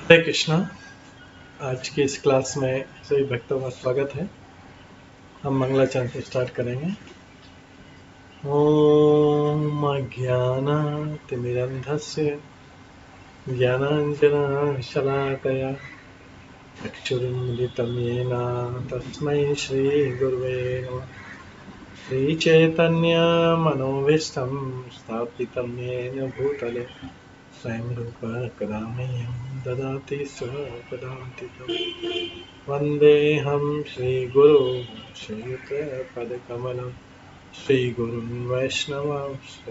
हरे कृष्णा। आज की इस क्लास में सभी भक्तों का स्वागत है। हम मंगलाचरण से स्टार्ट करेंगे। ओम अज्ञानातिमिरन्धस्य ज्ञानाञ्जनशलाकया चक्षुरुन्मिलितं येन तस्मै श्रीगुरुवे नमः। श्रीचैतन्यमनोभीष्टं स्थापितं येन भूतले स्वयं रूप कदा मह्यं ददाति स्वपदान्तिकम्। वन्देऽहं श्रीगुरो श्रीयुतपदकमलं श्रीगुरुन् वैष्णवांश्च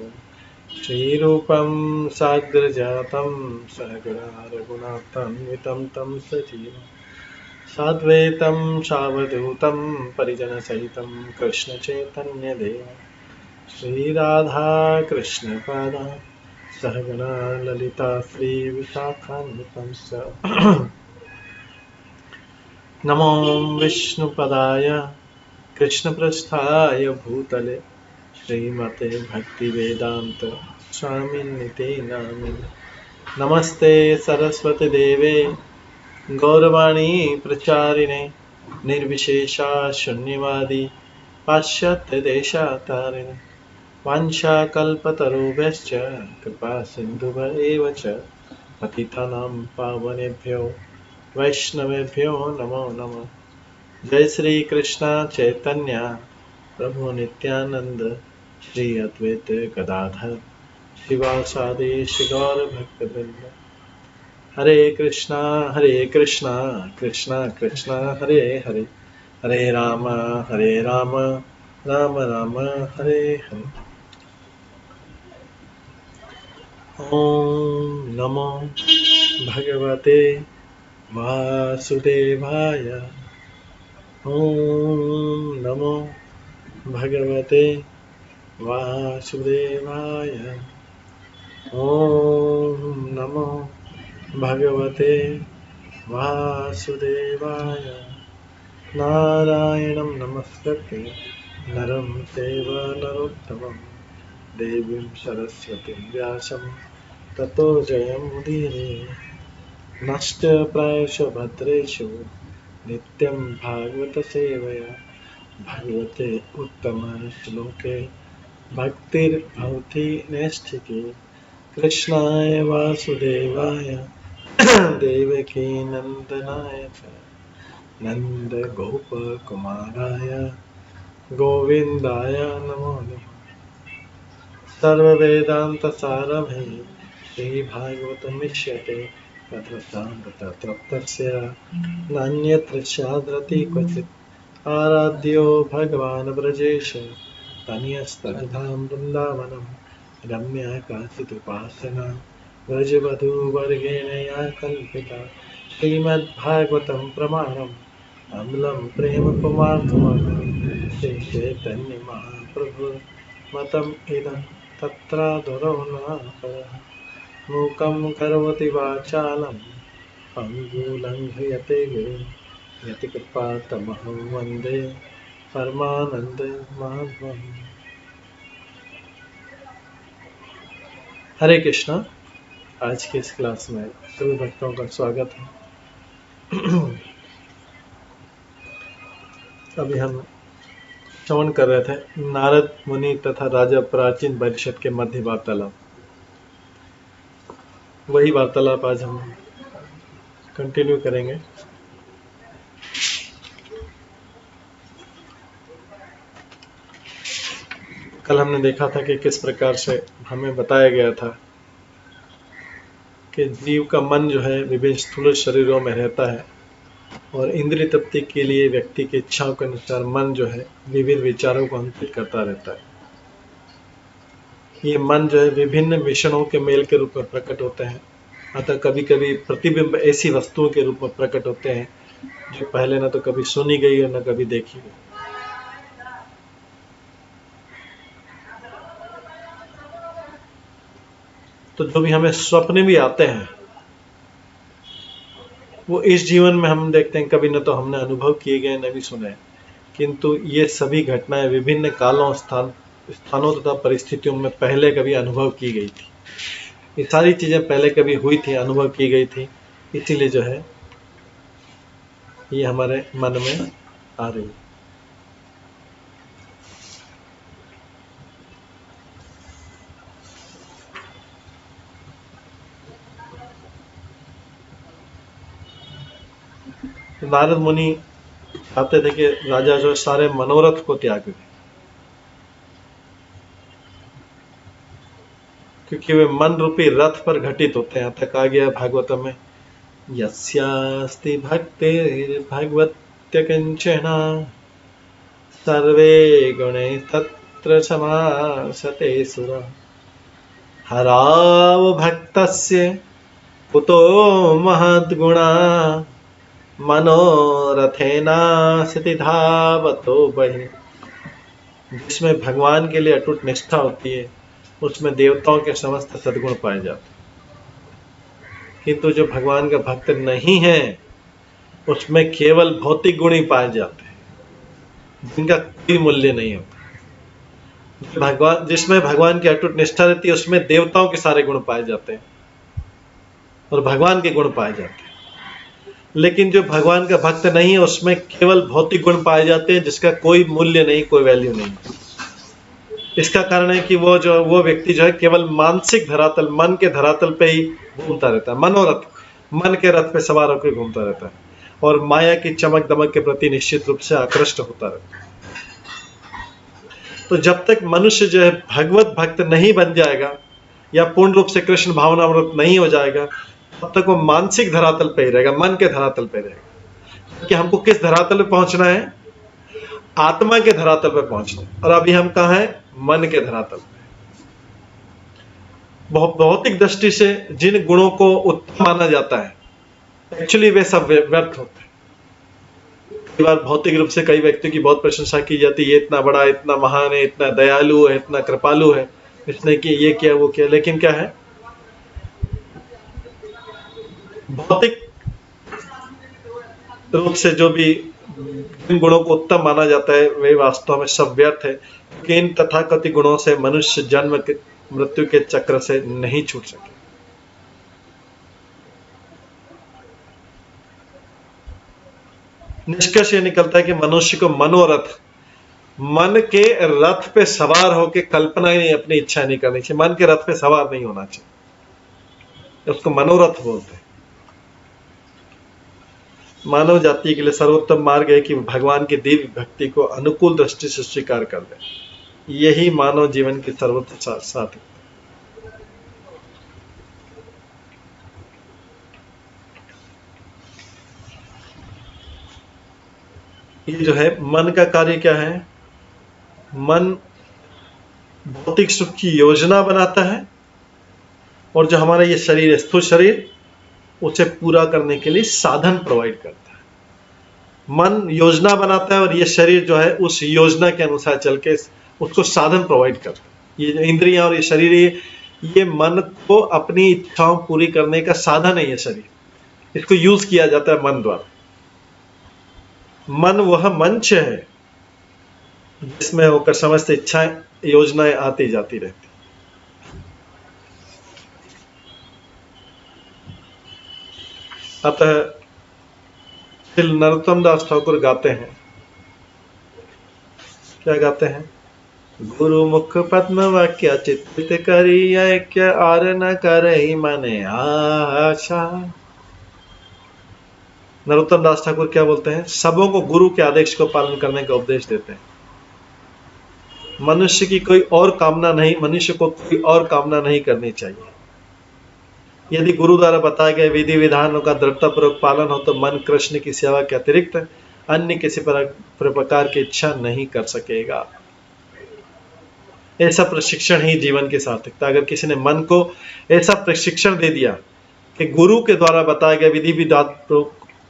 श्रीरूपं साग्रजातं सहगणा रघुनाथान्वितं तं सजीवं साद्वैतं सावधूतं परिजनसहितं कृष्णचैतन्यदेवं श्रीराधाकृष्णपादां सहगणा ललिता श्रीविशाखान्वितं च नमो विष्णुपदाय कृष्णप्रस्थाय भूतले श्रीमते भक्तिवेदांत स्वामिन्निते नामिने। नमस्ते सरस्वती देवे गौरवाणी प्रचारिणे निर्विशेषा शून्यवादी पाश्चात्य देशातारिणे वाञ्छाकल्पतरुभ्यश्च कृपा सिन्धुभ्येव च पतितानां पावनेभ्यो वैष्णवेभ्यो नमो नमः। जय श्री कृष्ण चैतन्य प्रभु नित्यानंद श्री अद्वैत गदाधर शिवासादि गौर भक्तवृंद। हरे कृष्णा कृष्णा कृष्णा हरे हरे हरे राम राम राम हरे हरे। ओम नमो भगवते वासुदेवाय। ओम नमो भगवते वासुदेवाय। ओम नमो भगवते वासुदेवाय। नारायणं नमस्कृत्य नरं चैव नरोत्तमं देवीं सरस्वतीं व्यासं ततो जयमुदीरये। नष्टप्रायेषु भद्रेषु नित्यं भागवत सेवया भगवते उत्तम श्लोके भक्तिर्भवति नैष्ठिकी। कृष्णाय वासुदेवाय देवकी नंदनाय च नन्दगोपकुमाराय गोविन्दाय नमो नमः। सर्ववेदान्तसारभि श्रीभागवतमिष्यते तत्त्वस्य नान्यत्र स्याद्रति क्वचित्। आराध्यो भगवान् ब्रजेश तनयस्तनधाम वृन्दावनं रम्या काचिदुपासना व्रजवधूवर्गेण या कल्पिता। श्रीमद्भागवतं प्रमाणम् अम्लं प्रेमपुमार्थमहं श्रीचैतन्यमहाप्रभुर्मतम् इदं तत्रादुरो न परः। मूकं करोति वाचालं पङ्गुलङ्घयते गिरिं यतिकृपातमहं वन्दे परमानन्दमाधवम्। हरे कृष्णा। आज की इस क्लास में सभी भक्तों का स्वागत है। अभी हम श्रवण कर रहे थे नारद मुनि तथा राजा प्राचीन परिषद के मध्य वार्तालाप। वही वार्तालाप आज हम कंटिन्यू करेंगे। कल हमने देखा था कि किस प्रकार से हमें बताया गया था कि जीव का मन जो है विभिन्न स्थूल शरीरों में रहता है और इंद्रिय तृप्ति के लिए व्यक्ति की इच्छाओं के अनुसार मन जो है विभिन्न विचारों को अंकित करता रहता है। ये मन जो है विभिन्न विषयों के मेल के रूप में प्रकट होते हैं। अतः कभी कभी प्रतिबिंब ऐसी वस्तुओं के रूप में प्रकट होते हैं जो पहले न तो कभी सुनी गई और न कभी देखी गई। तो जो भी हमें स्वप्न भी आते हैं वो इस जीवन में हम देखते हैं कभी न तो हमने अनुभव किए गए न भी सुने, किंतु ये सभी घटनाएं विभिन्न कालों स्थानों तथा परिस्थितियों में पहले कभी अनुभव की गई थी। ये सारी चीजें पहले कभी हुई थी, अनुभव की गई थी, इसीलिए जो है ये हमारे मन में आ रही है। नारद मुनि चाहते थे कि राजा जो सारे मनोरथ को त्याग दे, क्योंकि वे मन रूपी रथ पर घटित होते हैं। तक आ गया भागवतम में, यस्यास्ति भक्तिर्भगवत्य किंचना सर्वे गुणे तत्र समासते सुरा हराव भक्तस्य कुतो महद्गुणा मनोरथेना सिद्धि धावतो बहि। जिसमें भगवान के लिए अटूट निष्ठा होती है उसमें देवताओं के समस्त सद्गुण पाए जाते हैं, किंतु जो भगवान का भक्त नहीं है उसमें केवल भौतिक गुण ही पाए जाते हैं जिनका कोई मूल्य नहीं होता। भगवान जिसमें भगवान की अटूट निष्ठा रहती है उसमें देवताओं के सारे गुण पाए जाते हैं और भगवान के गुण पाए जाते हैं। लेकिन जो भगवान का भक्त नहीं है उसमें केवल भौतिक गुण पाए जाते हैं जिसका कोई मूल्य नहीं, कोई वैल्यू नहीं। इसका कारण है कि वो व्यक्ति जो है केवल मानसिक धरातल, मन के धरातल पे ही घूमता रहता है, मनोरथ, मन के रथ पे सवार होकर घूमता रहता है और माया की चमक दमक के प्रति निश्चित रूप से आकृष्ट होता रहता है। तो जब तक मनुष्य जो है भगवत भक्त नहीं बन जाएगा या पूर्ण रूप से कृष्ण भावनामृत नहीं हो जाएगा, तब तक वो मानसिक धरातल पे ही रहेगा, मन के धरातल पे रहेगा। कि हमको किस धरातल पे पहुंचना है? आत्मा के धरातल पे पहुंचना है। और अभी हम कहां हैं? मन के धरातल पे। भौतिक दृष्टि से जिन गुणों को उत्तम माना जाता है एक्चुअली वे सब व्यर्थ होते हैं। कई बार भौतिक रूप से कई व्यक्तियों की बहुत प्रशंसा की जाती है, ये इतना बड़ा, इतना महान है, इतना दयालु है, इतना कृपालु है, इसने कि ये किया वो किया। लेकिन क्या है, भौतिक रूप से जो भी जिन गुणों को उत्तम माना जाता है वे वास्तव में सब व्यर्थ है, कि इन तथाकथित गुणों से मनुष्य जन्म के मृत्यु के चक्र से नहीं छूट सके। निष्कर्ष ये निकलता है कि मनुष्य को मनोरथ, मन के रथ पे सवार होकर कल्पना ही नहीं, अपनी इच्छा नहीं करनी चाहिए। मन के रथ पे सवार नहीं होना चाहिए, उसको मनोरथ बोलते हैं। मानव जाति के लिए सर्वोत्तम मार्ग है कि भगवान की दिव्य भक्ति को अनुकूल दृष्टि से स्वीकार कर ले। यही मानव जीवन की सर्वोच्च साधन। ये जो है मन का कार्य क्या है? मन भौतिक सुख की योजना बनाता है और जो हमारा ये शरीर है, स्थूल शरीर, उसे पूरा करने के लिए साधन प्रोवाइड करता है। मन योजना बनाता है और ये शरीर जो है उस योजना के अनुसार चल के उसको साधन प्रोवाइड करता है। ये जो इंद्रियां और ये शरीर, ये मन को अपनी इच्छाओं पूरी करने का साधन है। ये शरीर, इसको यूज किया जाता है मन द्वारा। मन वह मंच है जिसमें होकर समस्त इच्छाएं, योजनाएं आती जाती रहती। अतः फिर नरोत्तम दास ठाकुर गाते हैं, क्या गाते हैं? गुरु मुख पद्म वाक्य चित्त करी ऐक्य आर न करहि मने आशा। नरोत्तम दास ठाकुर क्या बोलते हैं? सबों को गुरु के आदेश को पालन करने का उपदेश देते हैं। मनुष्य की कोई और कामना नहीं, मनुष्य को कोई और कामना नहीं करनी चाहिए। यदि गुरु द्वारा बताए गए विधि विधानों का दृढ़तापूर्वक पालन हो तो मन कृष्ण की सेवा के अतिरिक्त अन्य किसी प्रकार की इच्छा नहीं कर सकेगा। ऐसा प्रशिक्षण ही जीवन की सार्थकता। अगर किसी ने मन को ऐसा प्रशिक्षण दे दिया कि गुरु के द्वारा बताए गए विधि विधान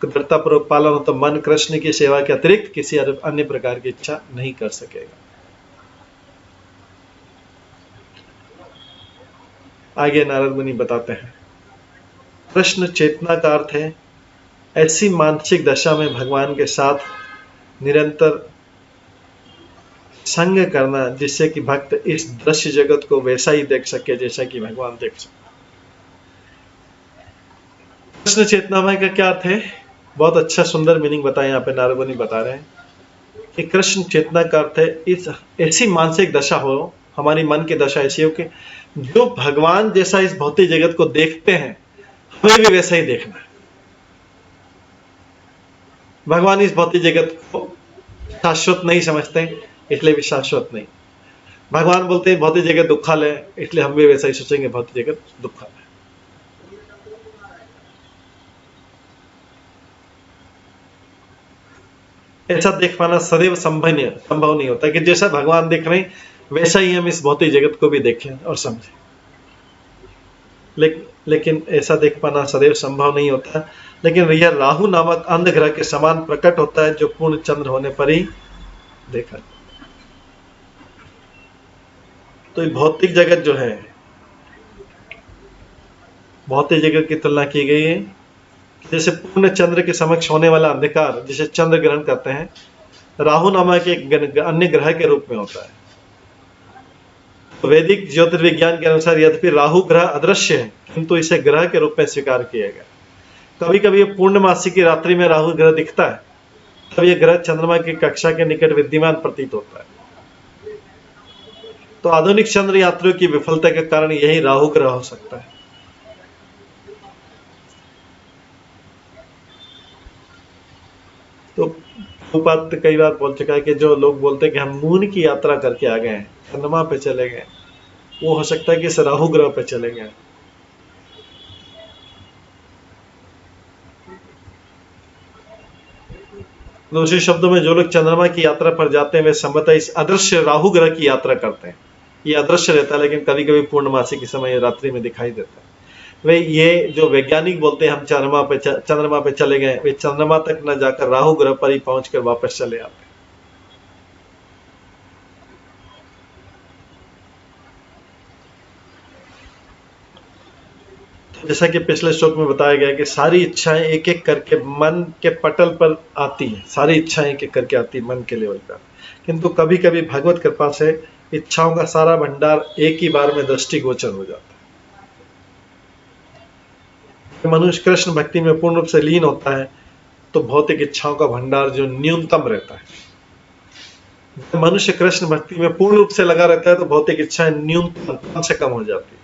दृढ़तापूर्वक पालन हो तो मन कृष्ण की सेवा के अतिरिक्त किसी अन्य प्रकार की इच्छा नहीं कर सकेगा। आगे नारद मुनि बताते हैं, कृष्ण चेतना का अर्थ है ऐसी मानसिक दशा में भगवान के साथ निरंतर संग करना जिससे कि भक्त इस दृश्य जगत को वैसा ही देख सके जैसा कि भगवान देख सके। कृष्ण चेतनामय का क्या अर्थ है? बहुत अच्छा सुंदर मीनिंग बताया यहाँ पे नारद मुनि बता रहे हैं कि कृष्ण चेतना का अर्थ है इस ऐसी मानसिक दशा हो, हमारी मन की दशा ऐसी हो कि जो भगवान जैसा इस भौतिक जगत को देखते हैं हमें भी वैसा ही देखना है। भगवान इस भौतिक जगत को शाश्वत नहीं समझते, इसलिए भी शाश्वत नहीं। भगवान बोलते हैं भौतिक जगत दुखालय है, इसलिए हम भी वैसा ही सोचेंगे भौतिक जगत दुखालय। ऐसा देख पाना सदैव संभव नहीं होता कि जैसा भगवान देख रहे हैं वैसा ही हम इस भौतिक जगत को भी देखें और समझें। लेकिन ऐसा देख पाना सदैव संभव नहीं होता। लेकिन यह राहु नामक अंध ग्रह के समान प्रकट होता है जो पूर्ण चंद्र होने पर ही देखा। तो ये भौतिक जगत जो है, भौतिक जगत की तुलना की गई है जैसे पूर्ण चंद्र के समक्ष होने वाला अंधकार जिसे चंद्र ग्रहण करते हैं, राहु नामक एक अन्य ग्रह के रूप में होता है। तो वैदिक ज्योतिर्विज्ञान के अनुसार यद्यपि राहु ग्रह अदृश्य है किंतु इसे ग्रह के रूप में स्वीकार किया गया। कभी कभी पूर्णमासी की रात्रि में राहु ग्रह दिखता है, तब यह ग्रह चंद्रमा की कक्षा के निकट विद्यमान प्रतीत होता है। तो आधुनिक चंद्र यात्रियों की विफलता के कारण यही राहु ग्रह हो सकता है। तो प्रभुपाद कई बार बोल चुका है कि जो लोग बोलते हैं कि हम मून की यात्रा करके आ गए हैं, चंद्रमा पे चले गए, वो हो सकता है कि इस राहु ग्रह पे चले गए। दूसरे शब्दों में जो लोग चंद्रमा की यात्रा पर जाते हैं वे संभवतः इस अदृश्य राहु ग्रह की यात्रा करते हैं। ये अदृश्य रहता है लेकिन कभी कभी पूर्णमासी के समय रात्रि में दिखाई देता है। वे ये जो वैज्ञानिक बोलते हैं हम चंद्रमा पे चले गए, वे चंद्रमा तक न जाकर राहु ग्रह पर ही पहुंचकर वापस चले आते हैं। तो जैसा कि पिछले श्लोक में बताया गया कि सारी इच्छाएं एक एक करके मन के पटल पर आती है, सारी इच्छाएं एक एक करके आती है मन के लेवल पर। किंतु कभी कभी भगवत कृपा से इच्छाओं का सारा भंडार एक ही बार में दृष्टिगोचर हो जाता है। मनुष्य कृष्ण भक्ति में पूर्ण रूप से लीन होता है तो भौतिक इच्छाओं का भंडार जो न्यूनतम रहता है। जब मनुष्य कृष्ण भक्ति में पूर्ण रूप से लगा रहता है तो भौतिक इच्छाएं न्यूनतम कम से कम हो जाती है,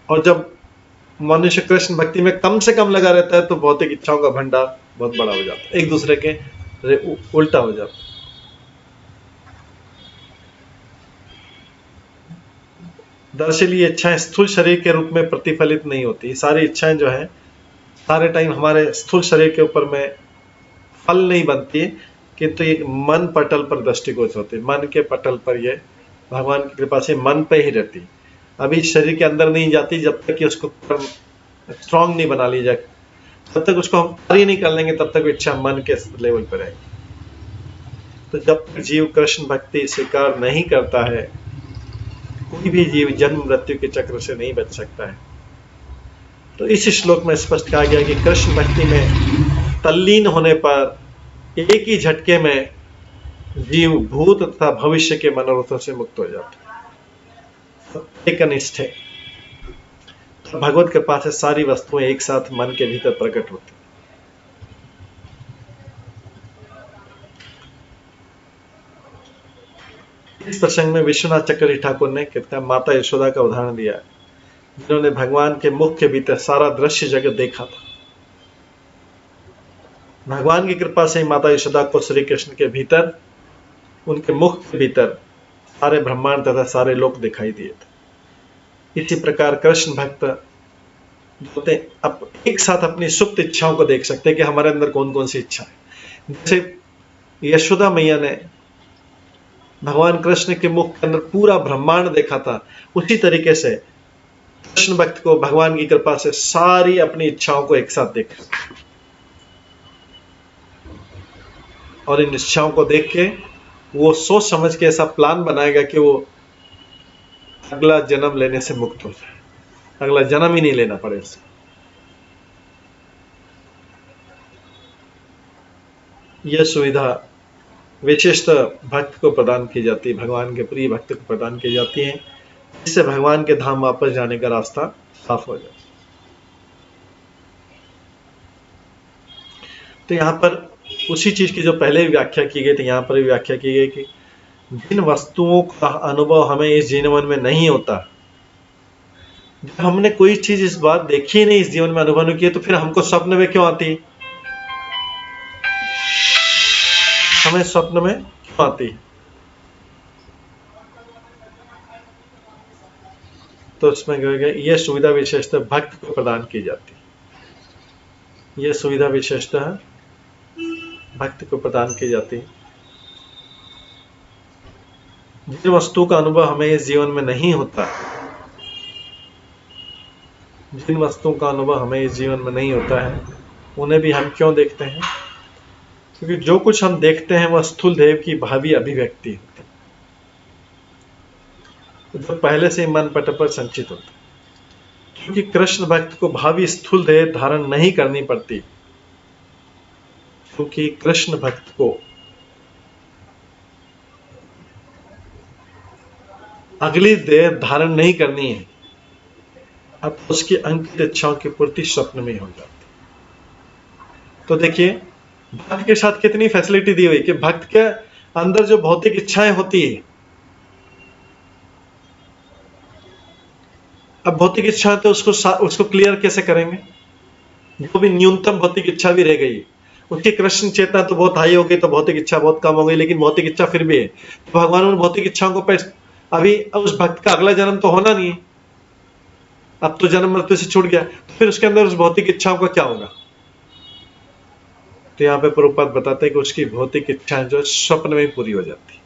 और जब मनुष्य कृष्ण भक्ति में कम से कम लगा रहता है तो भौतिक इच्छाओं का भंडार बहुत बड़ा हो जाता है, एक दूसरे के उल्टा हो जाता है। दरअसल ये इच्छाएं स्थूल शरीर के रूप में प्रतिफलित नहीं होती। सारी इच्छाएं जो है सारे टाइम हमारे स्थूल शरीर के ऊपर में फल नहीं बनती है, किंतु ये मन पटल पर दृष्टिगोचर होती है। मन के पटल पर ये भगवान की कृपा से मन पे ही रहती, अभी शरीर के अंदर नहीं जाती जब तक कि उसको स्ट्रांग नहीं बना ली जाए। जब तक उसको हम कार्य नहीं कर लेंगे तब तक इच्छा मन के लेवल पर रहेगी। तो जब तक जीव कृष्ण भक्ति स्वीकार नहीं करता है, कोई भी जीव जन्म मृत्यु के चक्र से नहीं बच सकता है। तो इस श्लोक में स्पष्ट कहा गया कि कृष्ण भक्ति में तल्लीन होने पर एक ही झटके में जीव भूत तथा भविष्य के मनोरथों से मुक्त हो जाता है। एक अनिष्ठ है। तो भगवत कृपा से सारी वस्तुएं एक साथ मन के भीतर प्रकट होती। इस प्रसंग में विश्वनाथ चक्रवर्ती ठाकुर ने कितना माता यशोदा का उदाहरण दिया है, जिन्होंने भगवान के मुख के भीतर सारा दृश्य जगत देखा था। भगवान की कृपा से माता यशोदा को श्री कृष्ण के भीतर, उनके मुख के भीतर सारे ब्रह्मांड तथा सारे लोक दिखाई दिए थे। इसी प्रकार कृष्ण भक्त बोलते अब एक साथ अपनी सुप्त इच्छाओं को देख सकते हैं कि हमारे अंदर कौन कौन सी इच्छा है। जैसे यशोदा मैया ने भगवान कृष्ण के मुख के अंदर पूरा ब्रह्मांड देखा था, उसी तरीके से कृष्ण भक्त को भगवान की कृपा से सारी अपनी इच्छाओं को एक साथ देखा, और इन इच्छाओं को देख के वो सोच समझ के ऐसा प्लान बनाएगा कि वो अगला जन्म लेने से मुक्त हो जाए, अगला जन्म ही नहीं लेना पड़े उसे। यह सुविधा विशिष्ट भक्त को प्रदान की जाती है, भगवान के प्रिय भक्त को प्रदान की जाती है, जिससे भगवान के धाम वापस जाने का रास्ता साफ हो जाए। तो यहाँ पर उसी चीज की जो पहले भी व्याख्या की गई थी, यहाँ पर भी व्याख्या की गई कि जिन वस्तुओं का अनुभव हमें इस जीवन में नहीं होता, जब हमने कोई चीज इस बार देखी ही नहीं, इस जीवन में अनुभव नहीं किया, तो फिर हमको स्वप्न में क्यों आती? हमें स्वप्न में क्यों आती? तो इसमें यह सुविधा विशेषता भक्त को प्रदान की जाती है। यह सुविधा विशेषता भक्त को प्रदान की जाती है। जिन वस्तु का अनुभव हमें इस जीवन में नहीं होता, जिन वस्तुओं का अनुभव हमें इस जीवन में नहीं होता है, उन्हें भी हम क्यों देखते हैं? क्योंकि जो कुछ हम देखते हैं वह स्थूल देव की भावी अभिव्यक्ति होती है, जो पहले से मन पट पर संचित होता है। क्योंकि कृष्ण भक्त को भावी स्थूल देह धारण नहीं करनी पड़ती, क्योंकि कृष्ण भक्त को अगली देह धारण नहीं करनी है, अब उसकी अंकित इच्छाओं की पूर्ति स्वप्न में हो जाती। तो देखिए भक्त के साथ कितनी फैसिलिटी दी हुई कि भक्त के अंदर जो भौतिक इच्छाएं होती है, अब भौतिक इच्छा तो उसको क्लियर कैसे करेंगे? जो भी न्यूनतम भौतिक इच्छा भी रह गई, उसकी कृष्ण चेतना तो बहुत हाई हो गई, तो भौतिक इच्छा बहुत कम हो गई, लेकिन भौतिक इच्छा फिर भी है। तो भगवान उन भौतिक इच्छाओं को अभी उस भक्त का अगला जन्म तो होना नहीं है, अब तो जन्म मृत्यु से छूट गया, तो फिर उसके अंदर उस भौतिक इच्छाओं का क्या होगा? तो यहाँ पे प्रभुपाद बताते हैं कि उसकी भौतिक इच्छाएं जो स्वप्न में पूरी हो जाती,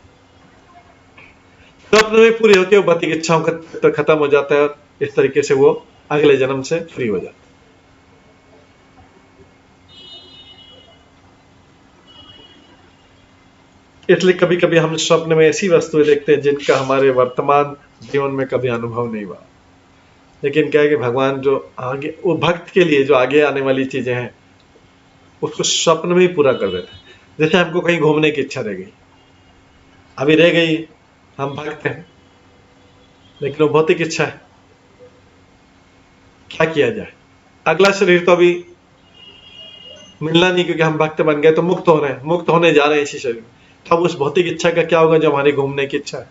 स्वप्न में पूरी होकर वो भौतिक इच्छाओं का खत्म हो जाता है, और इस तरीके से वो अगले जन्म से फ्री हो जाता है। इसलिए कभी कभी हम स्वप्न में ऐसी वस्तुएं देखते हैं जिनका हमारे वर्तमान जीवन में कभी अनुभव नहीं हुआ, लेकिन क्या है कि भगवान जो आगे, वो भक्त के लिए जो आगे आने वाली चीजें हैं उसको स्वप्न में ही पूरा कर देते हैं। जैसे हमको कहीं घूमने की इच्छा रह गई, अभी रह गई, हम भक्त हैं लेकिन वो भौतिक इच्छा है, क्या किया जाए? अगला शरीर तो अभी मिलना नहीं, क्योंकि हम भक्त बन गए तो मुक्त हो रहे हैं, मुक्त होने जा रहे हैं इसी शरीर। तो अब उस भौतिक इच्छा का क्या होगा जो हमारी घूमने की इच्छा है?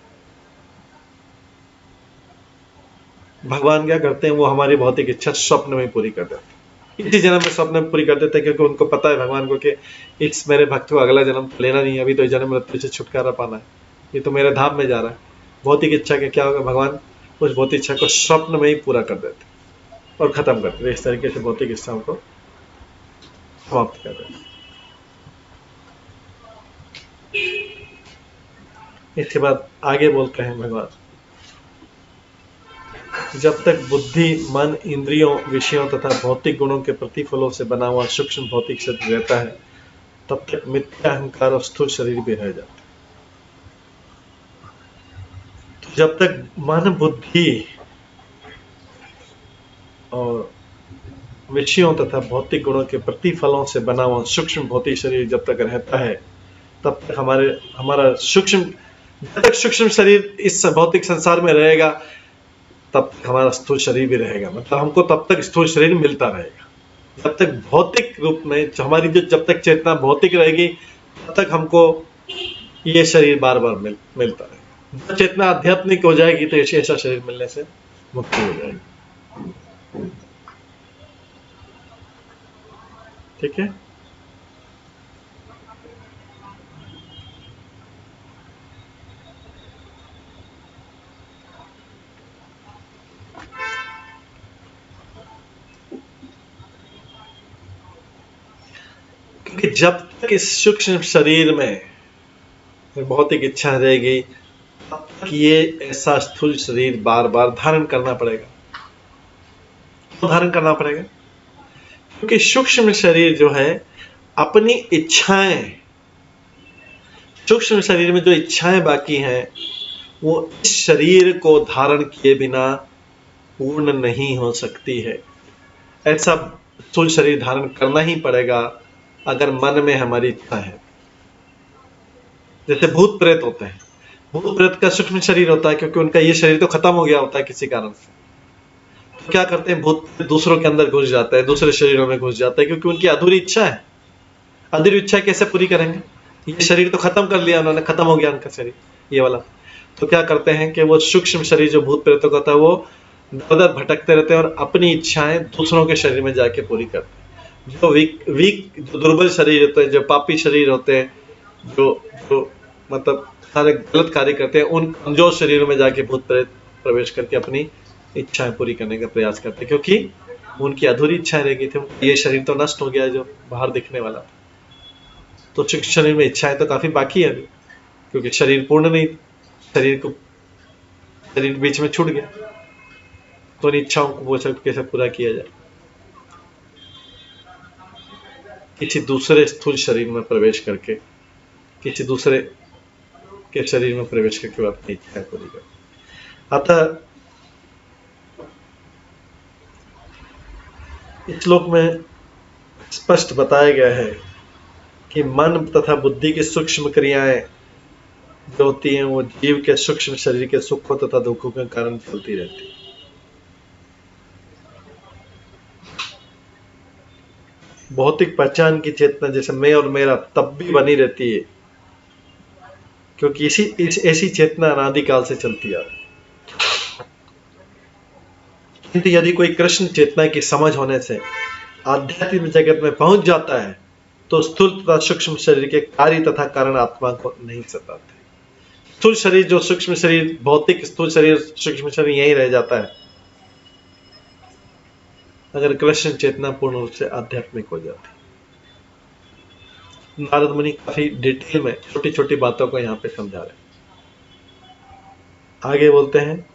भगवान क्या करते हैं, वो हमारी भौतिक इच्छा स्वप्न में पूरी कर देते हैं, इसी जन्म में स्वप्न में पूरी कर देते हैं, क्योंकि उनको पता है भगवान को कि इस मेरे भक्त को अगला जन्म तो लेना नहीं, अभी तो जन्म मृत्यु से छुटकारा पाना है, ये तो मेरे धाम में जा रहा है। भौतिक इच्छा का क्या होगा? भगवान उस भौतिक इच्छा को स्वप्न में ही पूरा कर देते और खत्म कर देते, इस तरीके से भौतिक इच्छाओं को समाप्त कर देते। इसके बाद आगे बोलते हैं भगवान, जब तक बुद्धि, मन, इंद्रियों, विषयों तथा भौतिक गुणों के प्रतिफलों से बना हुआ सूक्ष्म भौतिक शरीर रहता है, तब तक मिथ्या अहंकार और स्थूल शरीर भी रह जाता है। तो जब तक मन, बुद्धि और विषयों तथा भौतिक गुणों के प्रतिफलों से बना हुआ सूक्ष्म भौतिक शरीर जब तक रहता है, तब तक हमारा सूक्ष्म, जब तक सूक्ष्म शरीर इस भौतिक संसार में रहेगा तब तक हमारा स्थूल शरीर भी रहेगा, मतलब हमको तब तक स्थूल शरीर मिलता रहेगा। जब तक भौतिक रूप में हमारी जब तक चेतना भौतिक रहेगी तब तक हमको ये शरीर बार बार मिलता रहेगा। जब चेतना आध्यात्मिक हो जाएगी तो ऐसा शरीर मिलने से मुक्ति हो जाएगी। ठीक है, क्योंकि जब तक इस सूक्ष्म शरीर में भौतिक इच्छा रहेगी तब तक ये ऐसा स्थूल शरीर बार बार धारण करना पड़ेगा। क्यों धारण करना पड़ेगा? क्योंकि सूक्ष्म शरीर जो है अपनी इच्छाएं, सूक्ष्म शरीर में जो इच्छाएं बाकी हैं वो इस शरीर को धारण किए बिना पूर्ण नहीं हो सकती है। ऐसा स्थूल शरीर धारण करना ही पड़ेगा अगर मन में हमारी इच्छा है। जैसे भूत प्रेत होते हैं, भूत प्रेत का सूक्ष्म शरीर होता है क्योंकि उनका ये शरीर तो खत्म हो गया होता है किसी कारण से। तो क्या करते हैं, भूत दूसरों के अंदर घुस जाता है, दूसरे शरीरों में घुस जाता है, क्योंकि उनकी अधूरी इच्छा है। अधूरी इच्छा कैसे पूरी करेंगे? ये शरीर तो खत्म कर लिया उन्होंने, खत्म हो गया उनका शरीर ये वाला। तो क्या करते हैं कि वो सूक्ष्म शरीर जो भूत प्रेतों का था वो दर भटकते रहते हैं और अपनी इच्छाएं दूसरों के शरीर में जाके पूरी करते हैं। जो वीक जो दुर्बल शरीर होते हैं, जो पापी शरीर होते हैं, जो जो मतलब सारे गलत कार्य करते हैं, उन कमजोर शरीरों में जाके भूत प्रेत प्रवेश करके अपनी इच्छाएं पूरी करने का प्रयास करते हैं, क्योंकि उनकी अधूरी इच्छाएं रह गई थी। ये शरीर तो नष्ट हो गया जो बाहर दिखने वाला था, तो शरीर में इच्छाएं तो काफी बाकी है अभी, क्योंकि शरीर पूर्ण नहीं, शरीर बीच में छूट गया, तो उन इच्छाओं को वो सब कैसे पूरा किया जाए? किसी दूसरे स्थूल शरीर में प्रवेश करके, किसी दूसरे के शरीर में प्रवेश करके वो अपनी इच्छाएं पूरी कर। अतः इस श्लोक में स्पष्ट बताया गया है कि मन तथा बुद्धि की सूक्ष्म क्रियाएं जो होती हैं वो जीव के सूक्ष्म शरीर के सुखों तथा दुखों के कारण चलती रहती है। भौतिक पहचान की चेतना जैसे मैं और मेरा तब भी बनी रहती है, क्योंकि ऐसी चेतना अनादिकाल से चलती आ रही है। किंतु यदि कोई कृष्ण चेतना की समझ होने से आध्यात्मिक जगत में पहुंच जाता है तो स्थूल तथा सूक्ष्म शरीर के कार्य तथा कारण आत्मा को नहीं सताते। स्थूल शरीर जो सूक्ष्म शरीर, भौतिक स्थूल शरीर सूक्ष्म शरीर यही रह जाता है अगर कृष्ण चेतना पूर्ण रूप से आध्यात्मिक हो जाती। नारद मुनि काफी डिटेल में छोटी छोटी बातों को यहाँ पे समझा रहे हैं। आगे बोलते हैं,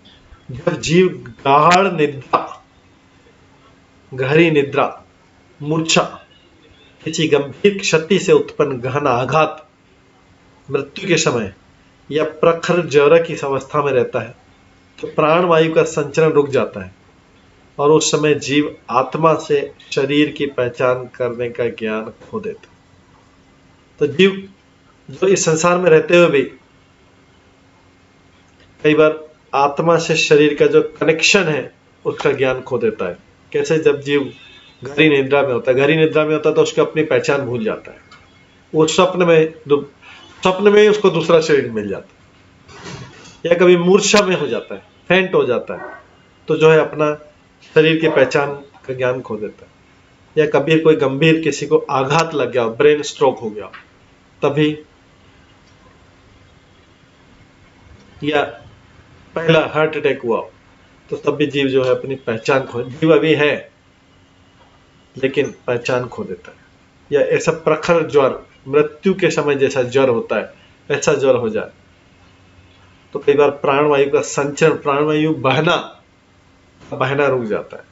जब जीव गाढ़ निद्रा, गहरी निद्रा, मूर्छा, किसी गंभीर क्षति से उत्पन्न गहन आघात, मृत्यु के समय या प्रखर ज्वर की अवस्था में रहता है तो प्राणवायु का संचरण रुक जाता है और उस समय जीव आत्मा से शरीर की पहचान करने का ज्ञान खो देता है। तो जीव जो इस संसार में रहते हुए भी कई बार आत्मा से शरीर का जो कनेक्शन है उसका ज्ञान खो देता है। कैसे? जब जीव गहरी निद्रा में होता है, गहरी निद्रा में होता है तो उसको अपनी पहचान भूल जाता है। वो स्वप्न में ही उसको दूसरा शरीर मिल जाता है, या कभी मूर्छा में हो जाता है, फेंट हो जाता है, तो जो है अपना शरीर की पहचान का ज्ञान खो देता है। या कभी कोई गंभीर किसी को आघात लग गया, ब्रेन स्ट्रोक हो गया तभी, या पहला हार्ट अटैक हुआ तो तब भी जीव जो है अपनी पहचान खो, जीव अभी है लेकिन पहचान खो देता है। या ऐसा प्रखर ज्वर, मृत्यु के समय जैसा ज्वर होता है ऐसा ज्वर हो जाए तो कई बार प्राणवायु का संचरण, प्राणवायु बहना रुक जाता है,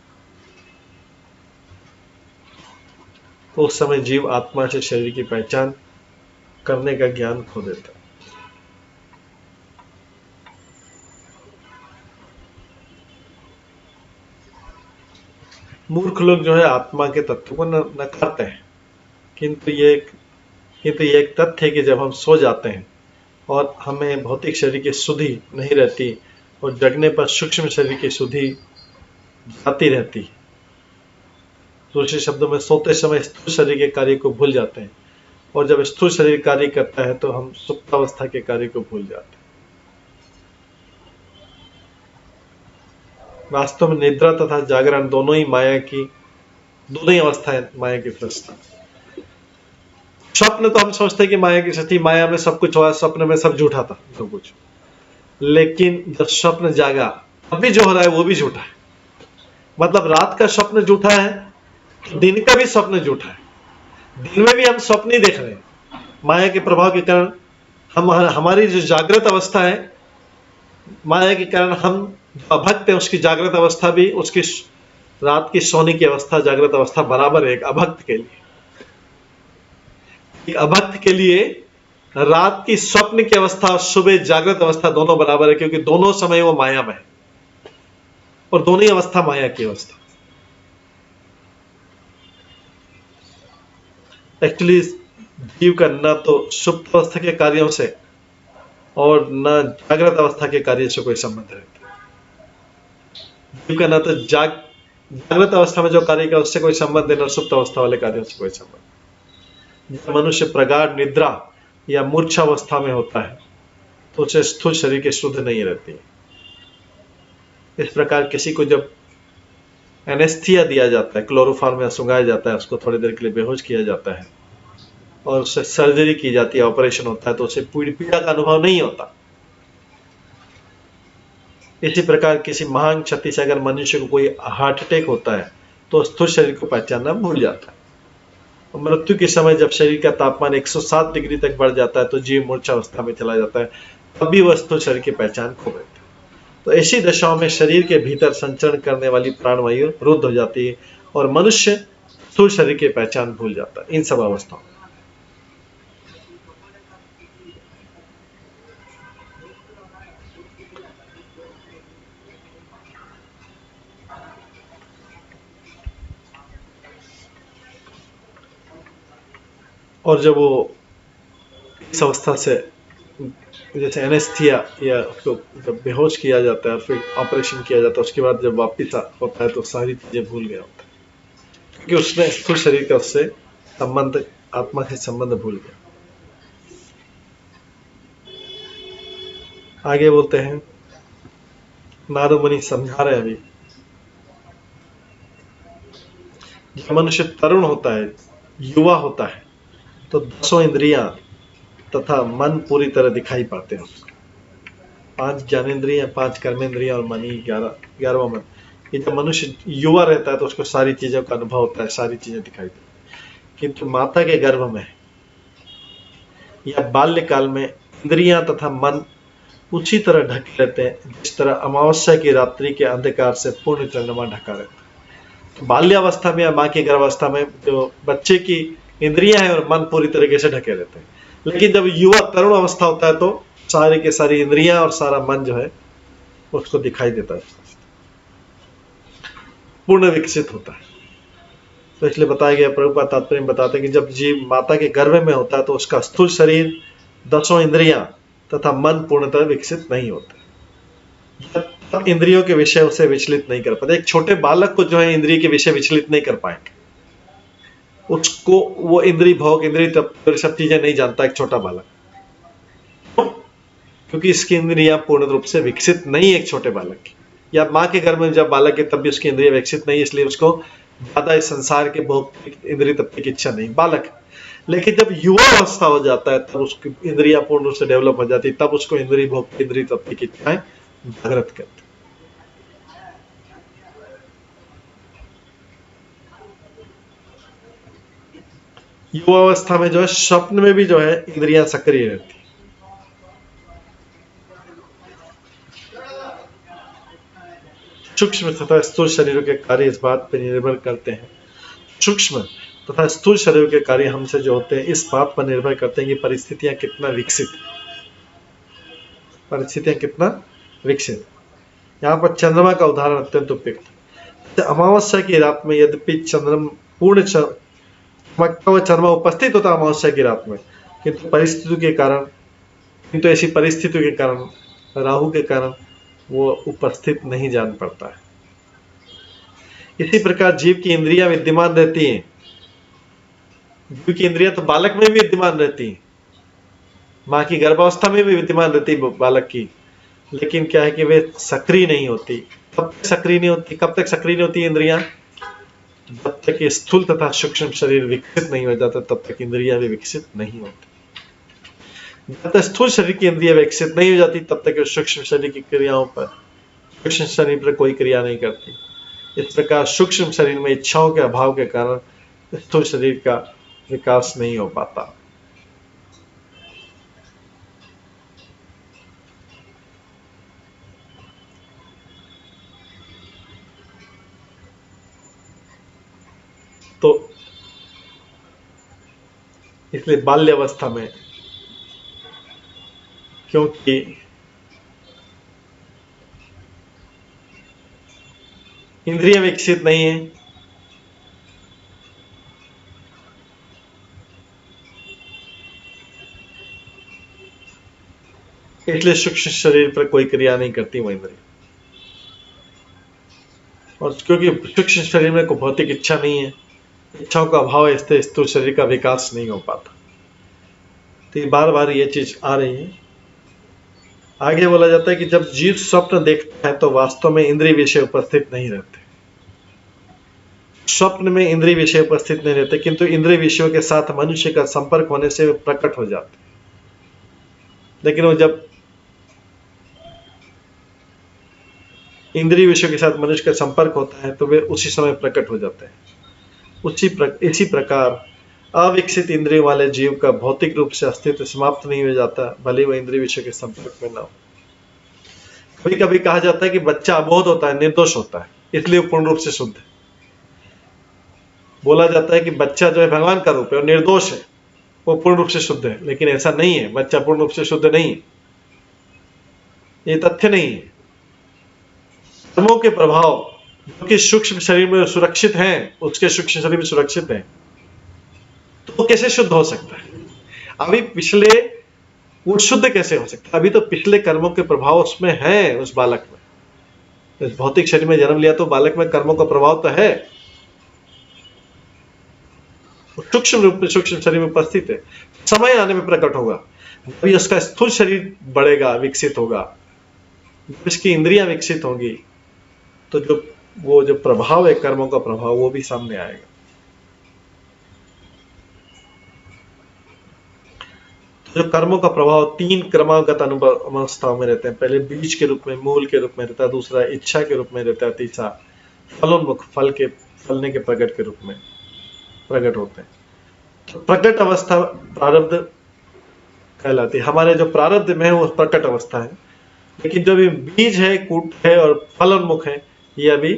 तो उस समय जीव आत्मा से शरीर की पहचान करने का ज्ञान खो देता है। मूर्ख लोग जो है आत्मा के तत्व को नकारते हैं, किंतु ये एक तथ्य है कि जब हम सो जाते हैं और हमें भौतिक शरीर की सुधि नहीं रहती और जगने पर सूक्ष्म शरीर की सुधि जाती रहती, दूसरे शब्दों में सोते समय स्थूल शरीर के कार्य को भूल जाते हैं और जब स्थूल शरीर कार्य करता है तो हम सुप्तावस्था के कार्य को भूल जाते हैं। वास्तव में निद्रा तथा जागरण दोनों ही अवस्थाएं माया की सृष्टि। स्वप्न तो हम सोचते हैं कि माया की सृष्टि, माया में सब कुछ हुआ, स्वप्न में सब झूठा था सब कुछ, लेकिन जब स्वप्न जागा अभी जो हो रहा है वो भी झूठा है। मतलब रात का स्वप्न झूठा है, दिन का भी स्वप्न झूठा है। दिन में भी हम स्वप्न ही देख रहे हैं, माया के प्रभाव के कारण हमारी जो जागृत अवस्था है, माया के कारण हम जो अभक्त है उसकी जागृत अवस्था भी, उसकी रात की सोने की अवस्था, जागृत अवस्था बराबर है। एक अभक्त के लिए रात की स्वप्न की अवस्था और सुबह जागृत अवस्था दोनों बराबर है, क्योंकि दोनों समय वो माया में है और दोनों ही अवस्था माया की अवस्था। एक्चुअली जीव का न तो सुप्त अवस्था के कार्यों से और न जागृत अवस्था के कार्य से कोई संबंध रहता है। जीव का न तो जागृत अवस्था में जो कार्य का उससे कोई संबंध है, न सुप्त अवस्था वाले कार्यों से कोई संबंध। जब मनुष्य प्रगाढ़ निद्रा या मूर्छावस्था में होता है तो उसे स्थूल शरीर की शुद्ध नहीं रहती। इस प्रकार किसी को जब एनेस्थीसिया दिया जाता है, क्लोरोफॉर्म में सुंघाया जाता है, उसको थोड़ी देर के लिए बेहोश किया जाता है और उससे सर्जरी की जाती है, ऑपरेशन होता है, तो उसे पीड़ा का अनुभव नहीं होता। इसी प्रकार किसी महान क्षति से अगर मनुष्य को कोई हार्ट अटैक होता है तो स्थूल शरीर को पहचानना भूल जाता है। मृत्यु के समय जब शरीर का तापमान 107 डिग्री तक बढ़ जाता है तो जीव मूर्छावस्था में चला जाता है, तभी वह स्थूल शरीर की पहचान खो बैठता है। तो ऐसी दशाओं में शरीर के भीतर संचरण करने वाली प्राणवायु रुद्ध हो जाती है और मनुष्य स्थूल शरीर की पहचान भूल जाता है इन सब अवस्थाओं में। और जब वो इस अवस्था से जैसे एनेस्थीसिया या उसको जब बेहोश किया जाता है फिर ऑपरेशन किया जाता है, उसके बाद जब वापिस होता है तो सारी चीजें भूल गया होता है, क्योंकि उसने स्थूल शरीर का उससे संबंध, आत्मा से संबंध भूल गया। आगे बोलते हैं, नारद मुनि समझा रहे हैं अभी, जब मनुष्य तरुण होता है, युवा होता है, तो 10 इंद्रियां तथा मन पूरी तरह दिखाई पाते हैं उसको। 5 ज्ञानेंद्रियां, 5 कर्मेंद्रियां और मन ही 11वां मन। ये जब मनुष्य युवा रहता है तो उसको सारी चीजों का अनुभव होता है, सारी चीजें दिखाई देती हैं। किंतु माता के गर्भ में या बाल्यकाल में इंद्रियां तथा मन उसी तरह ढके रहते हैं जिस तरह अमावस्या की रात्रि के अंधकार से पूर्ण चंद्रमा ढका रहता है। तो बाल्यावस्था में या माँ की गर्भावस्था में जो बच्चे की इंद्रियां हैं और मन पूरी तरीके से ढके रहते हैं, लेकिन जब युवा तरुण अवस्था होता है तो सारी के सारी इंद्रियां और सारा मन जो है उसको दिखाई देता है, पूर्ण विकसित होता है। तो इसलिए बताया गया, प्रभुपाद तात्पर्य में बताते हैं कि जब जीव माता के गर्भ में होता है तो उसका स्थूल शरीर, 10 इंद्रियां तथा मन पूर्णतः विकसित नहीं होते। तब इंद्रियों के विषय उसे विचलित नहीं कर पाते। एक छोटे बालक को जो है इंद्रिय के विषय विचलित नहीं कर पाएंगे, उसको वो इंद्रिय भोग, इंद्रिय तत्व सब चीजें नहीं जानता एक छोटा बालक, क्योंकि इसकी इंद्रियां पूर्ण रूप से विकसित नहीं है एक छोटे बालक की। या माँ के गर्भ में जब बालक है तब भी उसकी इंद्रिया विकसित नहीं, इसलिए उसको ज्यादा इस संसार के भोग इंद्रिय तत्व की इच्छा नहीं, बालक। लेकिन जब युवा अवस्था हो जाता है तब उसकी इंद्रिया पूर्ण रूप से डेवलप हो जाती है, तब उसको इंद्रिय भोग, इंद्रिय तत्व की इच्छाएं जागृत करती। युवा अवस्था में जो है स्वप्न में भी जो है इंद्रियां सक्रिय रहती। सूक्ष्म तथा स्थूल शरीरों के कार्य इस बात पर निर्भर करते हैं, सूक्ष्म तथा स्थूल शरीरों के कार्य हमसे जो होते हैं इस बात पर निर्भर करते हैं कि परिस्थितियां कितना विकसित, परिस्थितियां कितना विकसित। यहाँ पर चंद्रमा का उदाहरण अत्यंत उपयुक्त। अमावस्या की रात में यद्यपि चंद्रमा पूर्ण चमकता हुआ चंद्रमा उपस्थित होता अमावस्या की रात में, किंतु परिस्थितियों के कारण, किंतु ऐसी परिस्थितियों के कारण, राहु के कारण वो उपस्थित नहीं जान पड़ता है। इसी प्रकार जीव की इंद्रियां विद्यमान रहती हैं, जीव की इंद्रियां तो बालक में भी विद्यमान रहती हैं, माँ की गर्भावस्था में भी विद्यमान रहती है बालक की, लेकिन क्या है कि वे सक्रिय नहीं होती। कब तक सक्रिय नहीं होती, कब तक सक्रिय नहीं होती इंद्रियां? जब तक ये स्थूल तथा सूक्ष्म शरीर विकसित नहीं हो जाता तब तक इंद्रियां भी विकसित नहीं होती। जब तक स्थूल शरीर की इंद्रियां विकसित नहीं हो जाती तब तक सूक्ष्म शरीर की क्रियाओं पर, सूक्ष्म शरीर पर कोई क्रिया नहीं करती। इस प्रकार सूक्ष्म शरीर में इच्छाओं के अभाव के कारण स्थूल शरीर का विकास नहीं हो पाता। तो इसलिए बाल्यावस्था में क्योंकि इंद्रियां विकसित नहीं है, इसलिए सूक्ष्म शरीर पर कोई क्रिया नहीं करती वो इंद्रिय। और क्योंकि सूक्ष्म शरीर में कोई भौतिक इच्छा नहीं है, इच्छाओं का अभाव है, इससे स्थूल शरीर का विकास नहीं हो पाता। तो बार बार ये चीज आ रही है। आगे बोला जाता है कि जब जीव स्वप्न देखता है तो वास्तव में इंद्रिय विषय उपस्थित नहीं रहते। स्वप्न में इंद्रिय विषय उपस्थित नहीं रहते, किंतु इंद्रिय विषयों के साथ मनुष्य का संपर्क होने से वे प्रकट हो जाते हैं। लेकिन वो जब इंद्रिय विषयों के साथ मनुष्य का संपर्क होता है तो वे उसी समय प्रकट हो जाते हैं। इसी प्रकार अविकसित इंद्रिय वाले जीव का भौतिक रूप से अस्तित्व समाप्त नहीं हो जाता, भले वह इंद्रिय विषय के संपर्क में ना हो। कभी कभी कहा जाता है कि बच्चा अबोध होता है, निर्दोष होता है, इसलिए वो पूर्ण रूप से शुद्ध है। बोला जाता है कि बच्चा जो है भगवान का रूप है और निर्दोष है, वो पूर्ण रूप से शुद्ध है, लेकिन ऐसा नहीं है। बच्चा पूर्ण रूप से शुद्ध नहीं है, ये तथ्य नहीं है। कर्मों के प्रभाव जो कि सूक्ष्म शरीर में सुरक्षित हैं, उसके सूक्ष्म शरीर में सुरक्षित हैं, तो वो कैसे शुद्ध हो सकता है? अभी पिछले वो शुद्ध कैसे हो सकता है? अभी तो पिछले कर्मों के प्रभाव उसमें है, उस बालक में। इस भौतिक शरीर में जन्म लिया तो बालक में कर्मों का प्रभाव तो है, सूक्ष्म रूप में सूक्ष्म शरीर में उपस्थित है। समय आने में प्रकट होगा, अभी उसका स्थूल शरीर बढ़ेगा, विकसित होगा, इसकी इंद्रियां विकसित होंगी, तो जो प्रभाव है कर्मों का प्रभाव, वो भी सामने आएगा। जो कर्मों का प्रभाव 3 क्रमागत अवस्थाओं में रहते हैं। पहले बीज के रूप में, मूल के रूप में रहता है, दूसरा इच्छा के रूप में रहता है, तीसरा फलोन्मुख, फलने के प्रकट के रूप में प्रकट होते हैं। तो प्रकट अवस्था प्रारब्ध कहलाती है। हमारे जो प्रारब्ध में है वो प्रकट अवस्था है, लेकिन जो भी बीज है, कूट है और फलोन्मुख है, ये अभी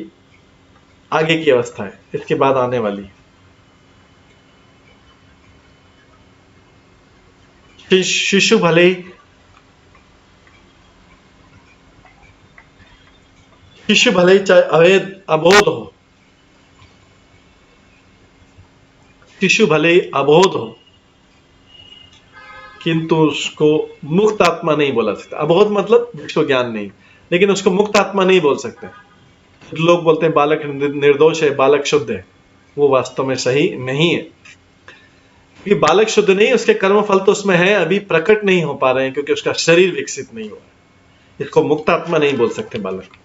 आगे की अवस्था है, इसके बाद आने वाली है। शिशु भले ही चाहे अबोध हो, शिशु भले ही अबोध हो, किंतु उसको मुक्त आत्मा नहीं बोला सकता। अबोध मतलब उसको ज्ञान नहीं, लेकिन उसको मुक्त आत्मा नहीं बोल सकते। लोग बोलते हैं बालक निर्दोष है, बालक शुद्ध है, वो वास्तव में सही नहीं है। क्योंकि बालक शुद्ध नहीं, उसके कर्म फल तो उसमें है, अभी प्रकट नहीं हो पा रहे हैं, क्योंकि उसका शरीर विकसित नहीं हुआ। इसको मुक्त आत्मा नहीं बोल सकते बालक।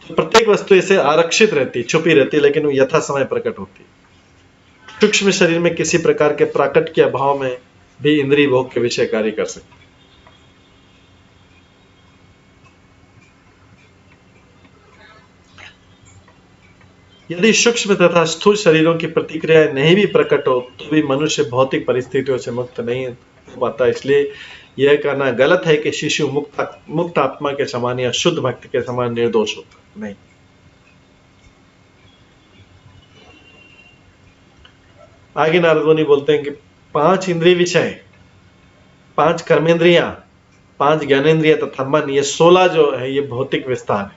तो प्रत्येक वस्तु ऐसे आरक्षित रहती, छुपी रहती, लेकिन वो यथा समय प्रकट होती। सूक्ष्म शरीर में किसी प्रकार के प्राकट के अभाव में भी इंद्रिय भोग के विषय कार्य कर सकते। यदि सूक्ष्म तथा स्थूल शरीरों की प्रतिक्रियाएं नहीं भी प्रकट हो, तो भी मनुष्य भौतिक परिस्थितियों से मुक्त नहीं हो पाता। इसलिए यह कहना गलत है कि शिशु मुक्त आत्मा के समान या शुद्ध भक्त के समान निर्दोष होता नहीं। आगे नारद मुनि बोलते हैं कि 5 इंद्रिय विषय, 5 कर्मेंद्रियां, 5 ज्ञानेंद्रिय तथा मन, ये 16 जो है, ये भौतिक विस्तार है।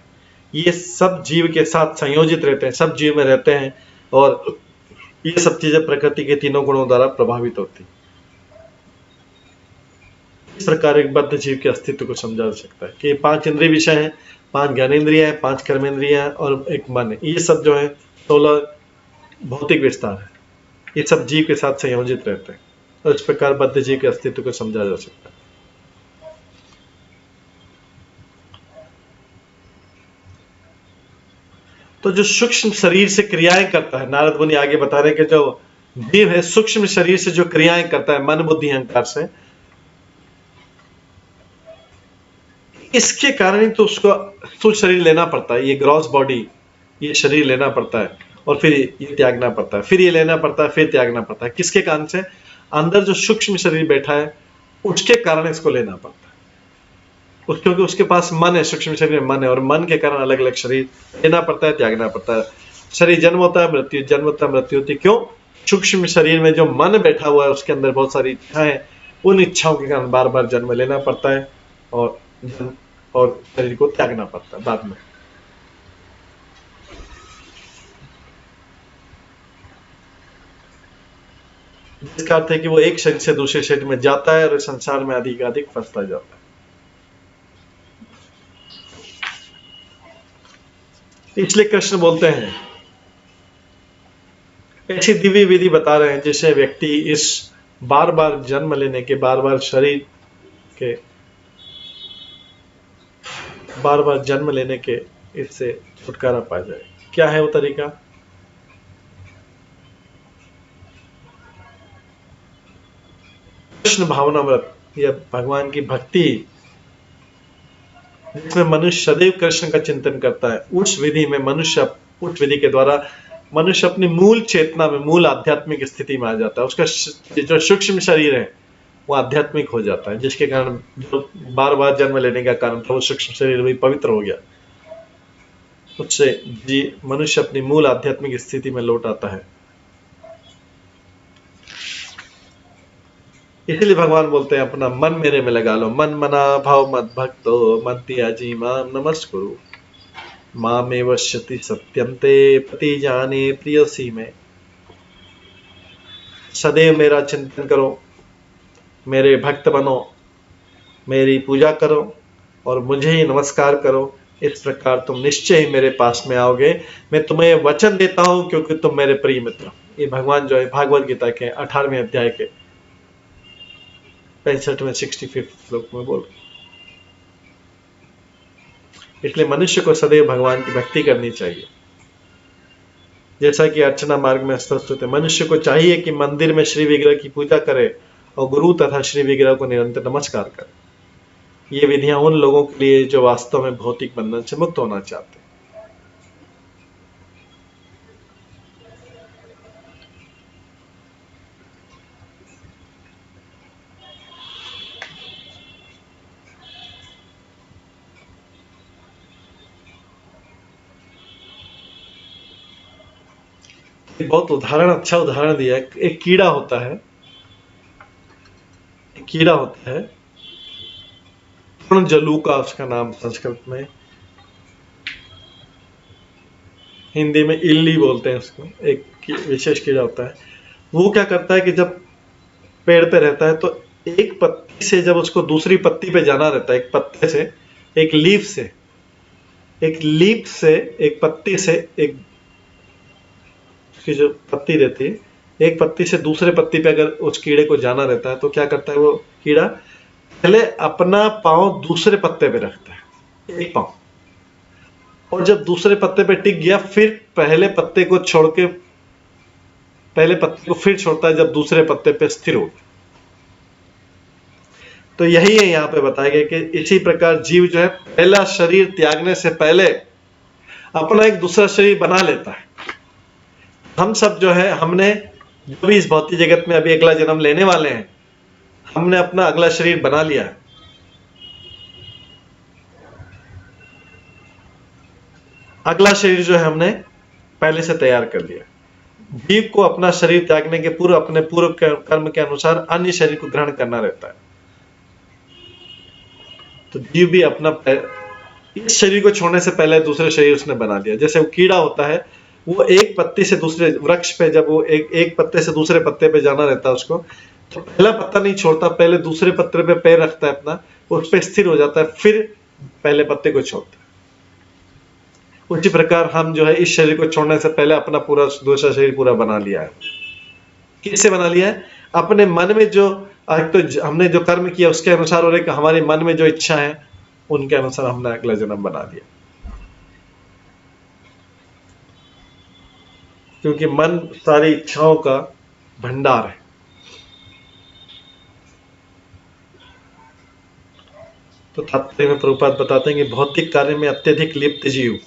ये सब जीव के साथ संयोजित रहते हैं, सब जीव में रहते हैं, और ये सब चीजें प्रकृति के तीनों गुणों द्वारा प्रभावित होती। इस प्रकार एक बद्ध जीव के अस्तित्व को समझा जा सकता है कि 5 इंद्रिय विषय हैं, 5 ज्ञानेंद्रिय है, 5 कर्मेंद्रिय है और एक मन है। ये सब जो है 16 भौतिक विस्तार है, ये सब जीव के साथ संयोजित रहते हैं, और इस प्रकार बद्ध जीव के अस्तित्व को समझा जा सकता है। तो जो सूक्ष्म शरीर से क्रियाएं करता है, नारद मुनि आगे बता रहे कि जो जीव है सूक्ष्म शरीर से जो क्रियाएं करता है, मन बुद्धि अहंकार से, इसके कारण ही तो उसको स्थूल शरीर लेना पड़ता है, ये ग्रॉस बॉडी, ये शरीर लेना पड़ता है, और फिर ये त्यागना पड़ता है, फिर ये लेना पड़ता है, फिर त्यागना पड़ता है। किसके कारण से? अंदर जो सूक्ष्म शरीर बैठा है, उसके कारण इसको लेना पड़ता है। क्योंकि उसके पास मन है, सूक्ष्म शरीर में मन है, और मन के कारण अलग अलग शरीर लेना पड़ता है, त्यागना पड़ता है। शरीर जन्म होता है, मृत्यु, जन्म होता है, मृत्यु होती है। क्यों? सूक्ष्म शरीर में जो मन बैठा हुआ है, उसके अंदर बहुत सारी इच्छाएं, उन इच्छाओं के कारण बार बार जन्म लेना पड़ता है, और शरीर को त्यागना पड़ता है बाद में। जिसका अर्थ है कि वो एक शरीर से दूसरे शरीर में जाता है और संसार में अधिक फंसता जाता है। इसलिए कृष्ण बोलते हैं ऐसी दिव्य विधि बता रहे हैं जिससे व्यक्ति इस बार बार जन्म लेने के, बार बार शरीर के, बार बार जन्म लेने के इससे छुटकारा पा जाए। क्या है वो तरीका? कृष्ण भावनामृत, यह भगवान की भक्ति जिसमें मनुष्य सदैव कृष्ण का चिंतन करता है, उस विधि में मनुष्य, उस विधि के द्वारा मनुष्य अपनी मूल चेतना में, मूल आध्यात्मिक स्थिति में आ जाता है। उसका जो सूक्ष्म शरीर है वो आध्यात्मिक हो जाता है, जिसके कारण जो बार बार जन्म लेने का कारण था वो सूक्ष्म शरीर भी पवित्र हो गया। उससे जी मनुष्य अपनी मूल आध्यात्मिक स्थिति में लौट आता है। इसलिए भगवान बोलते हैं अपना मन मेरे में लगा लो, मन मना भाव मत भक्तो मत्या जी मां नमस्कुरु मामे वश्यति सत्यंते पति जाने प्रियसी में। सदैव मेरा चिंतन करो, मेरे भक्त बनो, मेरी पूजा करो और मुझे ही नमस्कार करो। इस प्रकार तुम निश्चय ही मेरे पास में आओगे। मैं तुम्हें वचन देता हूं क्योंकि तुम मेरे प्रिय मित्र हो। ये भगवान जो है भागवत गीता के 18वें अध्याय के 65वें 65 श्लोक में बोल। इसलिए मनुष्य को सदैव भगवान की भक्ति करनी चाहिए। जैसा कि अर्चना मार्ग में स्पष्ट है, मनुष्य को चाहिए कि मंदिर में श्री विग्रह की पूजा करे और गुरु तथा श्री विग्रह को निरंतर नमस्कार करे। ये विधियां उन लोगों के लिए जो वास्तव में भौतिक बंधन से मुक्त होना चाहते हैं। बहुत उदाहरण, अच्छा उदाहरण दिया है। एक कीड़ा होता है, कीड़ा होता है जलूका उसका नाम संस्कृत में, हिंदी में इल्ली बोलते हैं उसको। एक विशेष कीड़ा होता है। वो क्या करता है कि जब पेड़ पे रहता है तो एक पत्ती से जब उसको दूसरी पत्ती पे जाना रहता है, एक पत्ते से, एक लीफ से, एक पत्ती से, एक की जो पत्ती रहती है, एक पत्ती से दूसरे पत्ती पे अगर उस कीड़े को जाना रहता है तो क्या करता है वो कीड़ा? पहले अपना पांव दूसरे पत्ते पे रखता है, एक पांव, और जब दूसरे पत्ते पे टिक गया फिर पहले पत्ते को छोड़ के, पहले पत्ते को फिर छोड़ता है जब दूसरे पत्ते पे स्थिर हो। तो यही है यहाँ पे बताया गया कि इसी प्रकार जीव जो है पहला शरीर त्यागने से पहले अपना एक दूसरा शरीर बना लेता है। हम सब जो है, हमने जो भी इस भौतिक जगत में अभी अगला जन्म लेने वाले हैं, हमने अपना अगला शरीर बना लिया है। अगला शरीर जो है हमने पहले से तैयार कर लिया। जीव को अपना शरीर त्यागने के पूर्व अपने पूर्व कर्म के अनुसार अन्य शरीर को ग्रहण करना रहता है। तो जीव भी अपना इस शरीर को छोड़ने से पहले दूसरे शरीर उसने बना लिया। जैसे वो कीड़ा होता है, वो एक पत्ती से दूसरे वृक्ष पे, जब वो एक पत्ते से दूसरे पत्ते पे जाना रहता है उसको, तो पहला पत्ता नहीं छोड़ता, पहले दूसरे पत्ते पे पैर रखता है अपना, उस पे स्थिर हो जाता है, फिर पहले पत्ते को छोड़ता है। उसी प्रकार हम जो है इस शरीर को छोड़ने से पहले अपना पूरा दूसरा शरीर पूरा बना लिया है। किससे बना लिया है? अपने मन में जो तो हमने जो कर्म किया उसके अनुसार, और एक हमारे मन में जो इच्छा है उनके अनुसार हमने अगला जन्म बना लिया। क्योंकि मन सारी इच्छाओं का भंडार है। तो तात्पर्य में प्रभुपाद बताते हैं कि भौतिक कार्य में अत्यधिक लिप्त जीव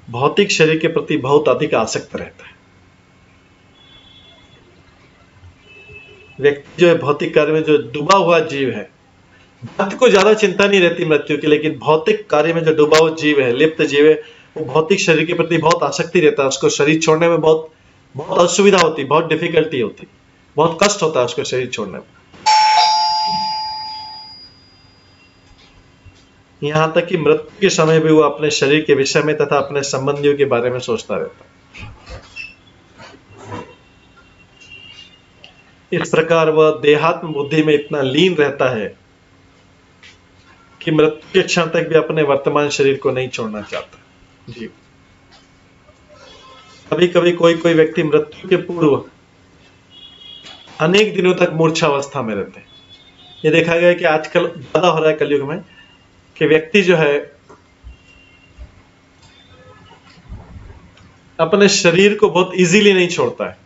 भौतिक शरीर के प्रति बहुत अधिक आसक्त रहता है। व्यक्ति जो है भौतिक कार्य में जो डूबा हुआ जीव है, भक्त को ज्यादा चिंता नहीं रहती मृत्यु की, लेकिन भौतिक कार्य में जो डूबा हुआ जीव है, लिप्त जीव है, वो भौतिक शरीर के प्रति बहुत आसक्ति रहता है। उसको शरीर छोड़ने में बहुत बहुत असुविधा होती, बहुत डिफिकल्टी होती, बहुत कष्ट होता है उसको शरीर छोड़ने में। यहां तक कि मृत्यु के समय भी वो अपने शरीर के विषय में तथा अपने संबंधियों के बारे में सोचता रहता है। इस प्रकार वह देहात्म बुद्धि में इतना लीन रहता है कि मृत्यु के क्षण तक भी अपने वर्तमान शरीर को नहीं छोड़ना चाहता। जी, कभी कभी कोई कोई व्यक्ति मृत्यु के पूर्व अनेक दिनों तक मूर्छावस्था में रहते हैं। ये देखा गया है कि आजकल ज्यादा हो रहा है कलयुग में कि व्यक्ति जो है अपने शरीर को बहुत इजीली नहीं छोड़ता है।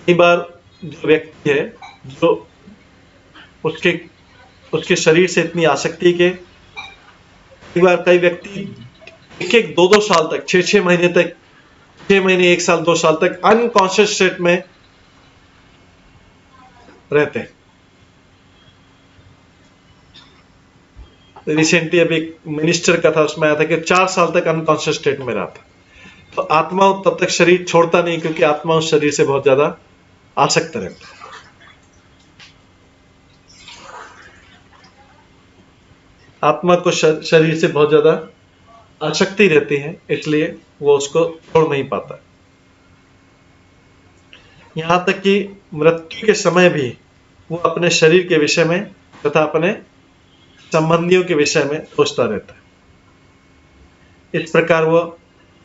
कई बार जो व्यक्ति है जो उसके उसके शरीर से इतनी आसक्ति के कई बार कई व्यक्ति एक एक दो दो साल तक 6 महीने तक 6 महीने 1 साल 2 साल तक अनकॉन्शियस स्टेट में रहते हैं। रिसेंटली अभी एक मिनिस्टर का था, उसमें आया था कि 4 साल तक अनकॉन्शियस स्टेट में रहा था। तो आत्मा तब तक शरीर छोड़ता नहीं क्योंकि आत्मा उस शरीर से बहुत ज्यादा आसक्त रहता है। आत्मा को शरीर से बहुत ज्यादा आसक्ति रहती है, इसलिए वो उसको छोड़ नहीं पाता। यहां तक कि मृत्यु के समय भी वो अपने शरीर के विषय में तथा अपने संबंधियों के विषय में सोचता रहता है। इस प्रकार वो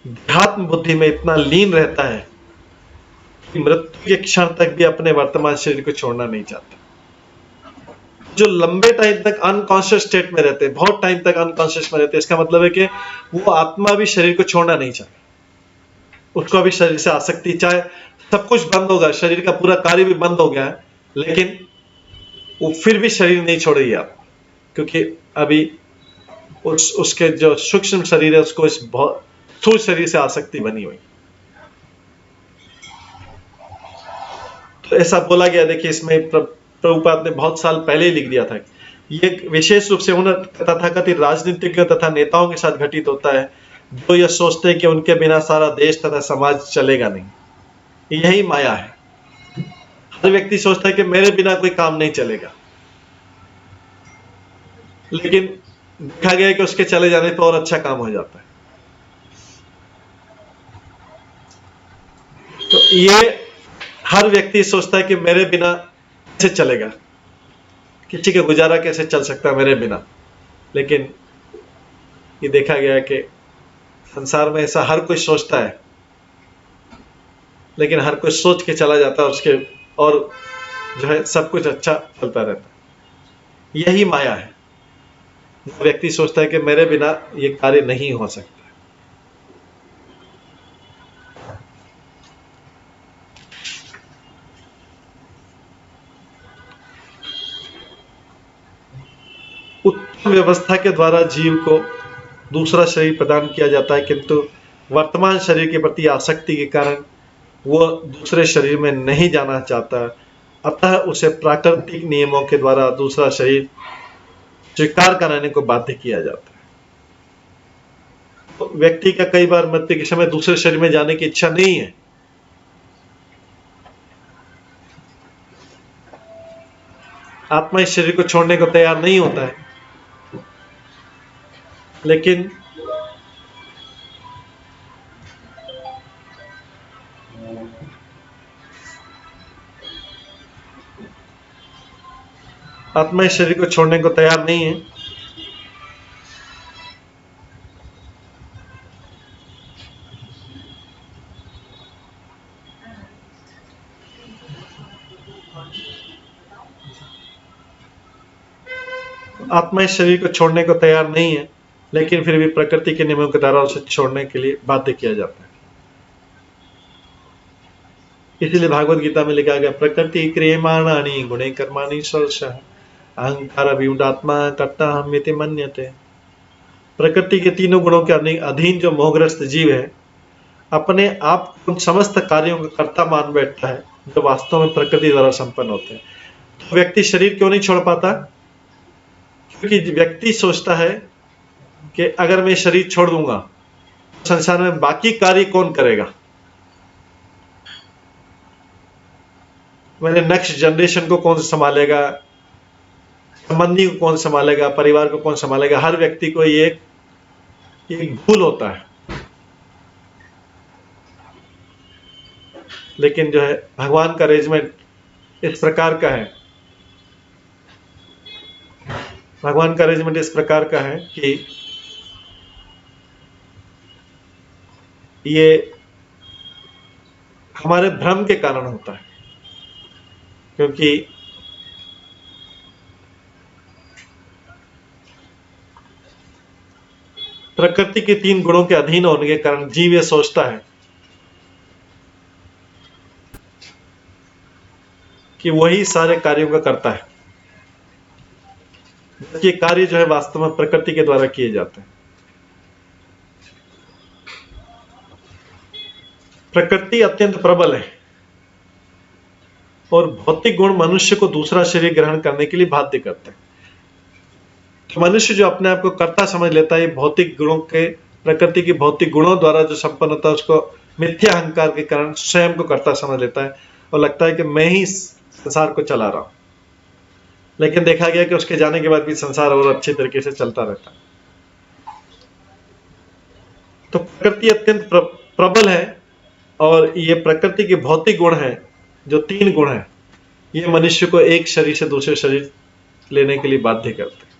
ध्यात्म बुद्धि में इतना लीन रहता है कि मृत्यु के क्षण तक भी अपने वर्तमान शरीर को छोड़ना नहीं चाहता। जो लंबे टाइम तक अनकॉन्शियस स्टेट में रहते हैं, बहुत टाइम तक अनकॉन्शियस में रहते हैं, इसका मतलब है कि वो आत्मा भी शरीर को छोड़ना नहीं चाहती। उसको अभी शरीर से आसक्ति, चाहे सब कुछ बंद होगा, शरीर का पूरा कार्य भी बंद हो गया है, लेकिन वो फिर भी शरीर नहीं छोड़ेगी आप, क्योंकि अभी उसके जो सूक्ष्म शरीर है उसको इस बहुत स्थूल शरीर से आसक्ति बनी हुई। तो ऐसा बोला गया, देखिए इसमें प्रभुपाद ने बहुत साल पहले ही लिख दिया था। ये विशेष रूप से उन तथाकथित राजनीतिज्ञों तथा नेताओं के साथ घटित होता है जो यह सोचते हैं कि उनके बिना सारा देश तथा समाज चलेगा नहीं। यही माया है। हर व्यक्ति सोचता है कि मेरे बिना कोई काम नहीं चलेगा, लेकिन देखा गया है कि उसके चले जाने पर और अच्छा काम हो जाता है। तो ये हर व्यक्ति सोचता है कि मेरे बिना कैसे चलेगा, किसी का गुजारा कैसे चल सकता है मेरे बिना। लेकिन ये देखा गया है कि संसार में ऐसा हर कोई सोचता है, लेकिन हर कोई सोच के चला जाता है उसके, और जो है सब कुछ अच्छा चलता रहता है। यही माया है। व्यक्ति सोचता है कि मेरे बिना ये कार्य नहीं हो सकता। उत्तम व्यवस्था के द्वारा जीव को दूसरा शरीर प्रदान किया जाता है, किंतु वर्तमान शरीर के प्रति आसक्ति के कारण वो दूसरे शरीर में नहीं जाना चाहता, अतः उसे प्राकृतिक नियमों के द्वारा दूसरा शरीर स्वीकार कराने को बाध्य किया जाता है। तो व्यक्ति का कई बार मृत्यु के समय दूसरे शरीर में जाने की इच्छा नहीं है, आत्मा इस शरीर को छोड़ने को तैयार नहीं होता है, लेकिन आत्मा इस शरीर को छोड़ने को तैयार नहीं है। आत्मा इस शरीर को छोड़ने को तैयार नहीं है, लेकिन फिर भी प्रकृति के नियमों के द्वारा उसे छोड़ने के लिए बाध्य किया जाता है। इसीलिए भागवत गीता में लिखा गया, प्रकृति क्रियमाणानि गुणे कर्माणि सर्वशः अहंकार अभिमूढ़ात्मा कर्ता हम्यते मन्यते। प्रकृति के तीनों गुणों के अधीन जो मोहग्रस्त जीव है, अपने आप उन समस्त कार्यों का कर्ता मान बैठता है जो वास्तव में प्रकृति द्वारा संपन्न होते हैं। तो व्यक्ति शरीर क्यों नहीं छोड़ पाता? क्योंकि व्यक्ति सोचता है कि अगर मैं शरीर छोड़ दूंगा तो संसार में बाकी कार्य कौन करेगा, मेरे नेक्स्ट जनरेशन को कौन संभालेगा, संबंधी को कौन संभालेगा, परिवार को कौन संभालेगा। हर व्यक्ति को ये एक भूल होता है। लेकिन जो है भगवान का अरेंजमेंट इस प्रकार का है, भगवान का अरेंजमेंट इस प्रकार का है कि ये हमारे भ्रम के कारण होता है, क्योंकि प्रकृति के 3 गुणों के अधीन होने के कारण जीव ये सोचता है कि वही सारे कार्यों का करता है, जबकि ये कार्य जो है वास्तव में प्रकृति के द्वारा किए जाते हैं। प्रकृति अत्यंत प्रबल है और भौतिक गुण मनुष्य को दूसरा शरीर ग्रहण करने के लिए बाध्य करते हैं। तो मनुष्य जो अपने आप को कर्ता समझ लेता है, भौतिक गुणों के, प्रकृति की भौतिक गुणों द्वारा जो संपन्न होता है, उसको मिथ्या अहंकार के कारण स्वयं को कर्ता समझ लेता है और लगता है कि मैं ही संसार को चला रहा हूं। लेकिन देखा गया कि उसके जाने के बाद भी संसार और अच्छे तरीके से चलता रहता है। तो प्रकृति अत्यंत प्रबल है और ये प्रकृति के भौतिक गुण हैं, जो 3 गुण हैं, ये मनुष्य को एक शरीर से दूसरे शरीर लेने के लिए बाध्य करते हैं।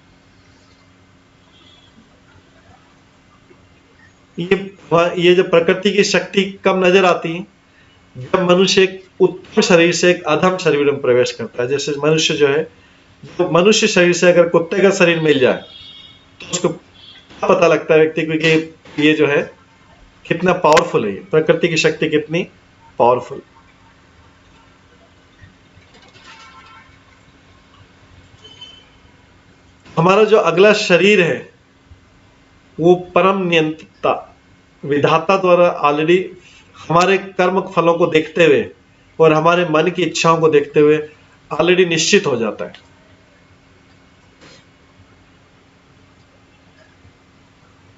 ये जो प्रकृति की शक्ति कब नजर आती है, जब मनुष्य एक उत्तम शरीर से एक अधम शरीर में प्रवेश करता है। जैसे मनुष्य जो है, जो मनुष्य शरीर से अगर कुत्ते का शरीर मिल जाए तो उसको पता लगता है व्यक्ति को कि ये जो है कितना पावरफुल है, प्रकृति की शक्ति कितनी पावरफुल। हमारा जो अगला शरीर है वो परम नियंत्रिता विधाता द्वारा ऑलरेडी हमारे कर्म फलों को देखते हुए और हमारे मन की इच्छाओं को देखते हुए ऑलरेडी निश्चित हो जाता है।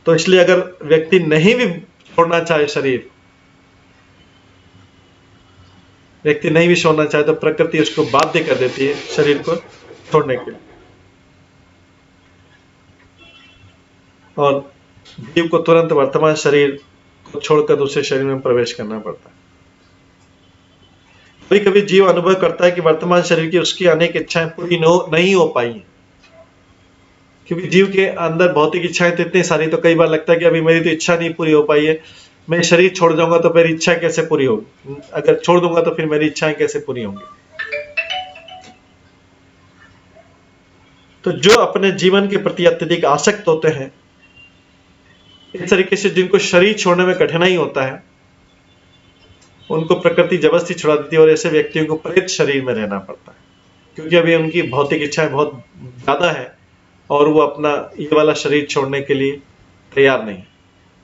तो इसलिए अगर व्यक्ति नहीं भी छोड़ना चाहे शरीर, व्यक्ति नहीं भी छोड़ना चाहे तो प्रकृति उसको बाध्य कर देती है शरीर को छोड़ने के लिए, और जीव को तुरंत वर्तमान शरीर को छोड़कर दूसरे शरीर में प्रवेश करना पड़ता है। कभी कभी जीव अनुभव करता है कि वर्तमान शरीर की उसकी अनेक इच्छाएं पूरी नहीं हो पाई, क्योंकि जीव के अंदर भौतिक इच्छाएं तो इतनी सारी, तो कई बार लगता है कि अभी मेरी तो इच्छा नहीं पूरी हो पाई है, मैं शरीर छोड़ जाऊंगा तो मेरी इच्छा कैसे पूरी होगी, अगर छोड़ दूंगा तो फिर मेरी इच्छाएं कैसे पूरी होंगी। तो जो अपने जीवन के प्रति अत्यधिक आसक्त होते हैं, इस तरीके से जिनको शरीर छोड़ने में कठिनाई होता है, उनको प्रकृति जबरदस्ती छुड़ा देती है और ऐसे व्यक्तियों को प्रेत शरीर में रहना पड़ता है, क्योंकि अभी उनकी भौतिक इच्छाएं बहुत ज्यादा है और वो अपना ये वाला शरीर छोड़ने के लिए तैयार नहीं।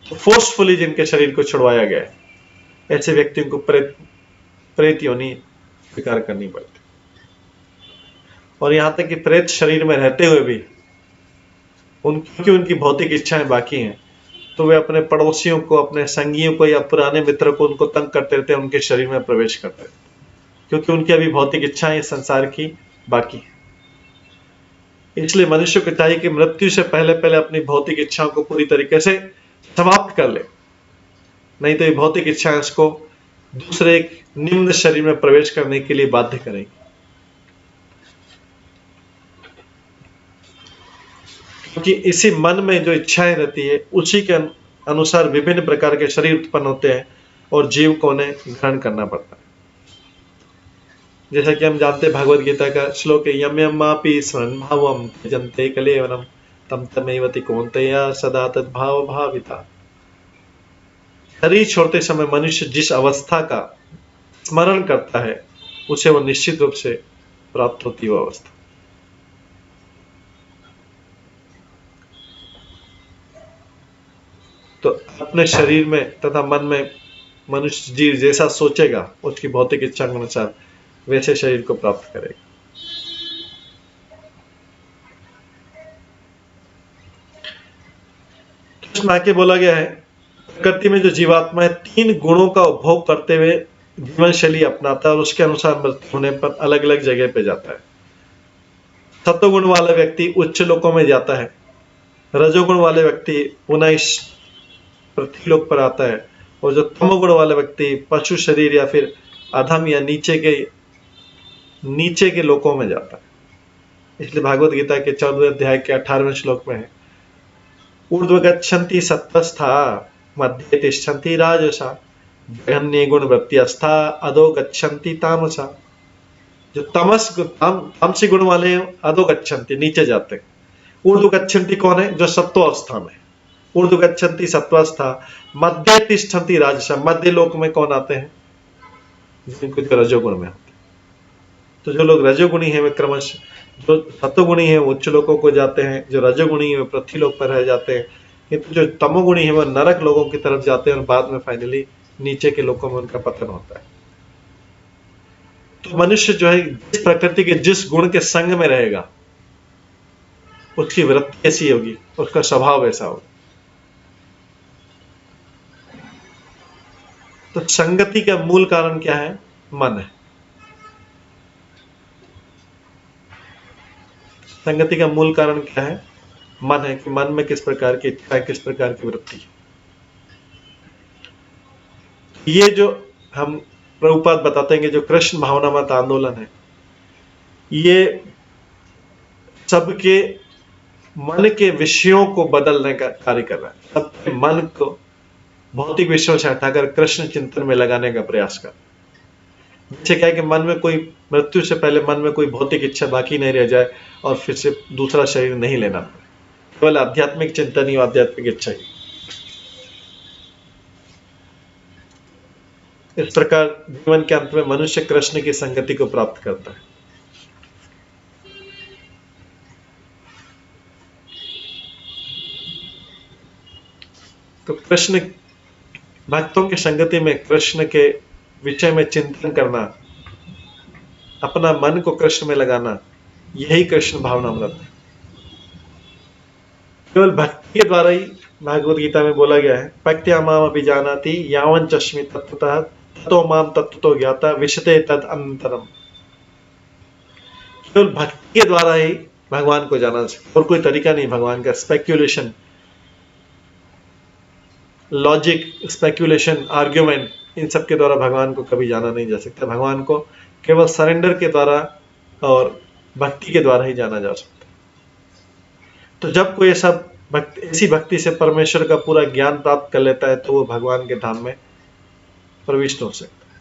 तो फोर्सफुली जिनके शरीर को छुड़वाया गया है, ऐसे व्यक्तियों को प्रेत योनि स्वीकार करनी पड़ती। और यहां तक कि प्रेत शरीर में रहते हुए भी क्योंकि उनकी भौतिक इच्छाएं बाकी हैं, तो वे अपने पड़ोसियों को, अपने संगियों को या पुराने मित्र को उनको तंग करते रहते हैं, उनके शरीर में प्रवेश करते हैं, क्योंकि उनकी अभी भौतिक इच्छाएं संसार की बाकी है। इसलिए मनुष्य को चाहिए कि मृत्यु से पहले पहले अपनी भौतिक इच्छाओं को पूरी तरीके से समाप्त कर ले, नहीं तो ये भौतिक इच्छाएं उसको दूसरे एक निम्न शरीर में प्रवेश करने के लिए बाध्य करेंगी। क्योंकि इसी मन में जो इच्छाएं रहती है, उसी के अनुसार विभिन्न प्रकार के शरीर उत्पन्न होते हैं और जीव को उन्हें ग्रहण करना पड़ता है। जैसा कि हम जानते हैं भगवद गीता का श्लोक है, यम यमापि स्वभावम त्यजन्ते कलेवरम तम तमेवति कौन्तेय सदा तद्भाव भाविता। शरीर छोड़ते समय मनुष्य जिस अवस्था का स्मरण करता है, उसे वो निश्चित रूप से प्राप्त होती है वो अवस्था। तो अपने शरीर में तथा मन में मनुष्य जीव जैसा सोचेगा, उसकी भौतिक इच्छा के अनुसार वैसे शरीर को प्राप्त करेगा। इसमें आके बोला गया है, प्रकृति में जो जीवात्मा है 3 गुणों का उपभोग करते हुए जीवन शैली अपनाता है और उसके अनुसार मृत्यु होने पर अलग अलग जगह पे जाता है। सत्वगुण वाला व्यक्ति उच्च लोकों में जाता है, रजोगुण वाले व्यक्ति पुनः इस पृथ्वीलोक पर आता है, और जो तमोगुण वाला व्यक्ति पशु शरीर या फिर अधम या नीचे के लोकों में जाता है। इसलिए भागवत गीता के 14वें अध्याय के 18वें श्लोक में है, ऊर्ध्व गच्छन्ति सत्वस्था मध्ये तिष्ठन्ति राजसा जघन्ये गुण वृत्तिस्था अधो गच्छन्ति तामसा। जो तामसी गुण वाले हैं अधो गच्छन्ति, नीचे जाते हैं। ऊर्ध्व गच्छन्ति कौन है? जो सत्वावस्था में, ऊर्ध्व गच्छन्ति सत्वावस्था। मध्य तिष्ठन्ति राजसा, मध्य लोक में कौन आते हैं? जिनको जो रजोगुण में होते हैं। तो जो लोग रजोगुणी है वे क्रमश, जो सत्वगुणी है वो उच्च लोकों को जाते हैं, जो रजोगुणी है वे पृथ्वी लोक पर रह जाते हैं, किंतु जो तमोगुणी है वो नरक लोगों की तरफ जाते हैं और बाद में फाइनली नीचे के लोकों में उनका पतन होता है। तो मनुष्य जो है जिस प्रकृति के जिस गुण के संग में रहेगा उसकी वृत्ति ऐसी होगी, उसका स्वभाव ऐसा होगा। तो संगति का मूल कारण क्या है? मन है। संगति का मूल कारण क्या है? मन है कि मन में किस प्रकार की इच्छा है, किस प्रकार की वृत्ति है। ये जो हम प्रभुपाद बताते हैं कि जो कृष्ण भावना मत आंदोलन है, ये सबके मन के विषयों को बदलने का कार्य कर रहा है। सबके मन को भौतिक विषयों से हटाकर कृष्ण चिंतन में लगाने का प्रयास कर। जैसे क्या है कि मन में कोई, मृत्यु से पहले मन में कोई भौतिक इच्छा बाकी नहीं रह जाए और फिर से दूसरा शरीर नहीं लेना, केवल आध्यात्मिक चिंतन ही, आध्यात्मिक इच्छा ही। इस प्रकार जीवन के अंत में मनुष्य कृष्ण की संगति को प्राप्त करता है। तो कृष्ण भक्तों की संगति में कृष्ण के विषय में चिंतन करना, अपना मन को कृष्ण में लगाना, यही कृष्ण भावनामृत है। केवल भक्ति के द्वारा ही भागवत गीता में बोला गया है, भक्त्या माम अपि जानाति यावं चस्मि तत्त्वतः ततो माम तत्त्वतो ज्ञाता विशते तद अनंतरम। केवल भक्ति के द्वारा ही भगवान को जाना सकता, और कोई तरीका नहीं भगवान का। स्पेक्यूलेशन, लॉजिक, स्पेक्यूलेशन, आर्ग्यूमेंट, इन सब के द्वारा भगवान को कभी जाना नहीं जा सकता। भगवान को केवल सरेंडर के द्वारा और भक्ति के द्वारा ही जाना जा सकता। तो जब कोई ऐसी भक्ति से परमेश्वर का पूरा ज्ञान प्राप्त कर लेता है तो वो भगवान के धाम में प्रविष्ट हो सकता है।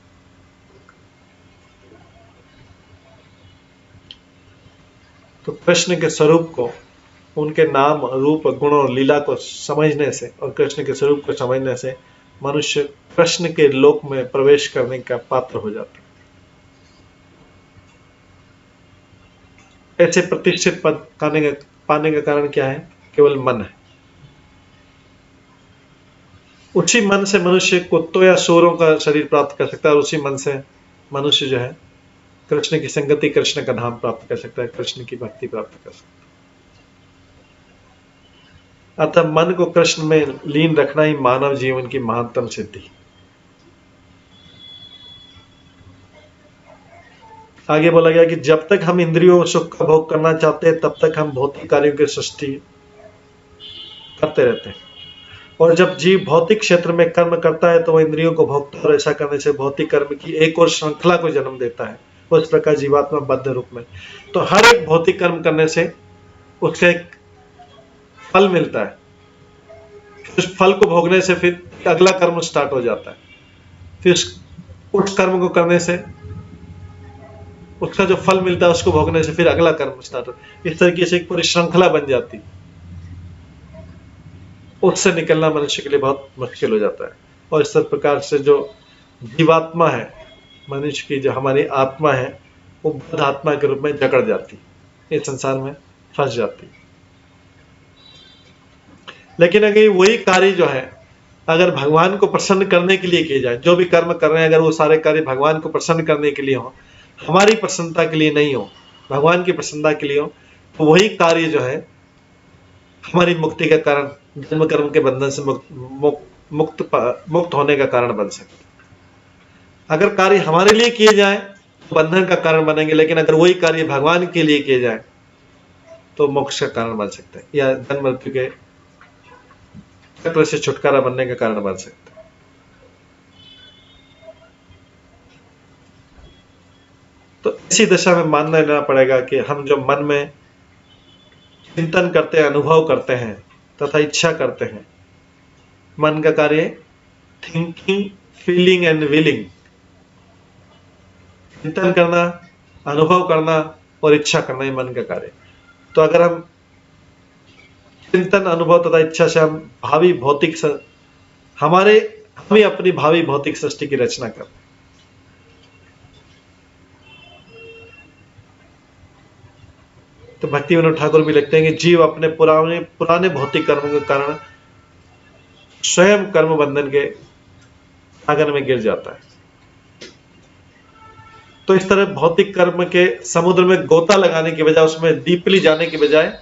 तो कृष्ण के स्वरूप को, उनके नाम, रूप, गुण और लीला को समझने से और कृष्ण के स्वरूप को समझने से मनुष्य कृष्ण के लोक में प्रवेश करने का पात्र हो जाता है। ऐसे प्रतिष्ठित पद पाने का कारण क्या है? केवल मन है। उसी मन से मनुष्य कुत्तों या सूरों का शरीर प्राप्त कर सकता है, और उसी मन से मनुष्य जो है कृष्ण की संगति, कृष्ण का धाम प्राप्त कर सकता है, कृष्ण की भक्ति प्राप्त कर सकता है। अतः मन को कृष्ण में लीन रखना ही मानव जीवन की महत्तम सिद्धि। आगे बोला गया कि जब तक हम इंद्रियों सुख का भोग करना चाहते हैं तब तक हम भौतिक कार्यों की सृष्टि करते रहते हैं, और जब जीव भौतिक क्षेत्र में कर्म करता है तो वह इंद्रियों को भोगता है, और ऐसा करने से भौतिक कर्म की एक और श्रृंखला को जन्म देता है। उस प्रकार जीवात्मा बद्ध रूप में, तो हर एक भौतिक कर्म करने से उसका एक फल मिलता है। उस फल को भोगने से फिर अगला कर्म स्टार्ट हो जाता है, फिर उस कर्म को करने से उसका जो फल मिलता है उसको भोगने से फिर अगला कर्म स्टार्ट हो। इस तरीके से एक पूरी श्रृंखला बन जाती, उससे निकलना मनुष्य के लिए बहुत मुश्किल हो जाता है। और इस प्रकार से जो जीवात्मा है, मनुष्य की जो हमारी आत्मा है, वो बद्ध आत्मा के रूप में जकड़ जाती, इस संसार में फंस जाती। लेकिन अगर वही कार्य जो है अगर भगवान को प्रसन्न करने के लिए किए जाए, जो भी कर्म कर रहे हैं अगर वो सारे कार्य भगवान को प्रसन्न करने के लिए हो, हमारी प्रसन्नता के लिए नहीं हो, भगवान की प्रसन्नता के लिए हो, तो वही कार्य जो है हमारी मुक्ति का कारण, जन्म कर्म के बंधन से मुक्त होने का कारण बन सकता है। अगर कार्य हमारे लिए किए जाए तो बंधन का कारण बनेंगे, लेकिन अगर वही कार्य भगवान के लिए किए जाए तो मोक्ष का कारण बन सकता है, या जन्म मृत्यु के चक्र से छुटकारा बनने का कारण बन सकता है। तो इसी दशा में मानना लेना पड़ेगा कि हम जो मन में चिंतन करते हैं, अनुभव करते हैं तथा इच्छा करते हैं, मन का कार्य है थिंकिंग, फीलिंग एंड विलिंग। चिंतन करना, अनुभव करना और इच्छा करना ही मन का कार्य। तो अगर हम चिंतन, अनुभव तथा इच्छा से हम भावी भौतिक हम ही अपनी भावी भौतिक सृष्टि की रचना कर। तो भक्ति विनोद ठाकुर भी लिखते हैं कि जीव अपने पुराने पुराने भौतिक कर्मों के कारण स्वयं कर्म बंधन के सागर में गिर जाता है। तो इस तरह भौतिक कर्म के समुद्र में गोता लगाने की बजाय, उसमें डीपली जाने की बजाय,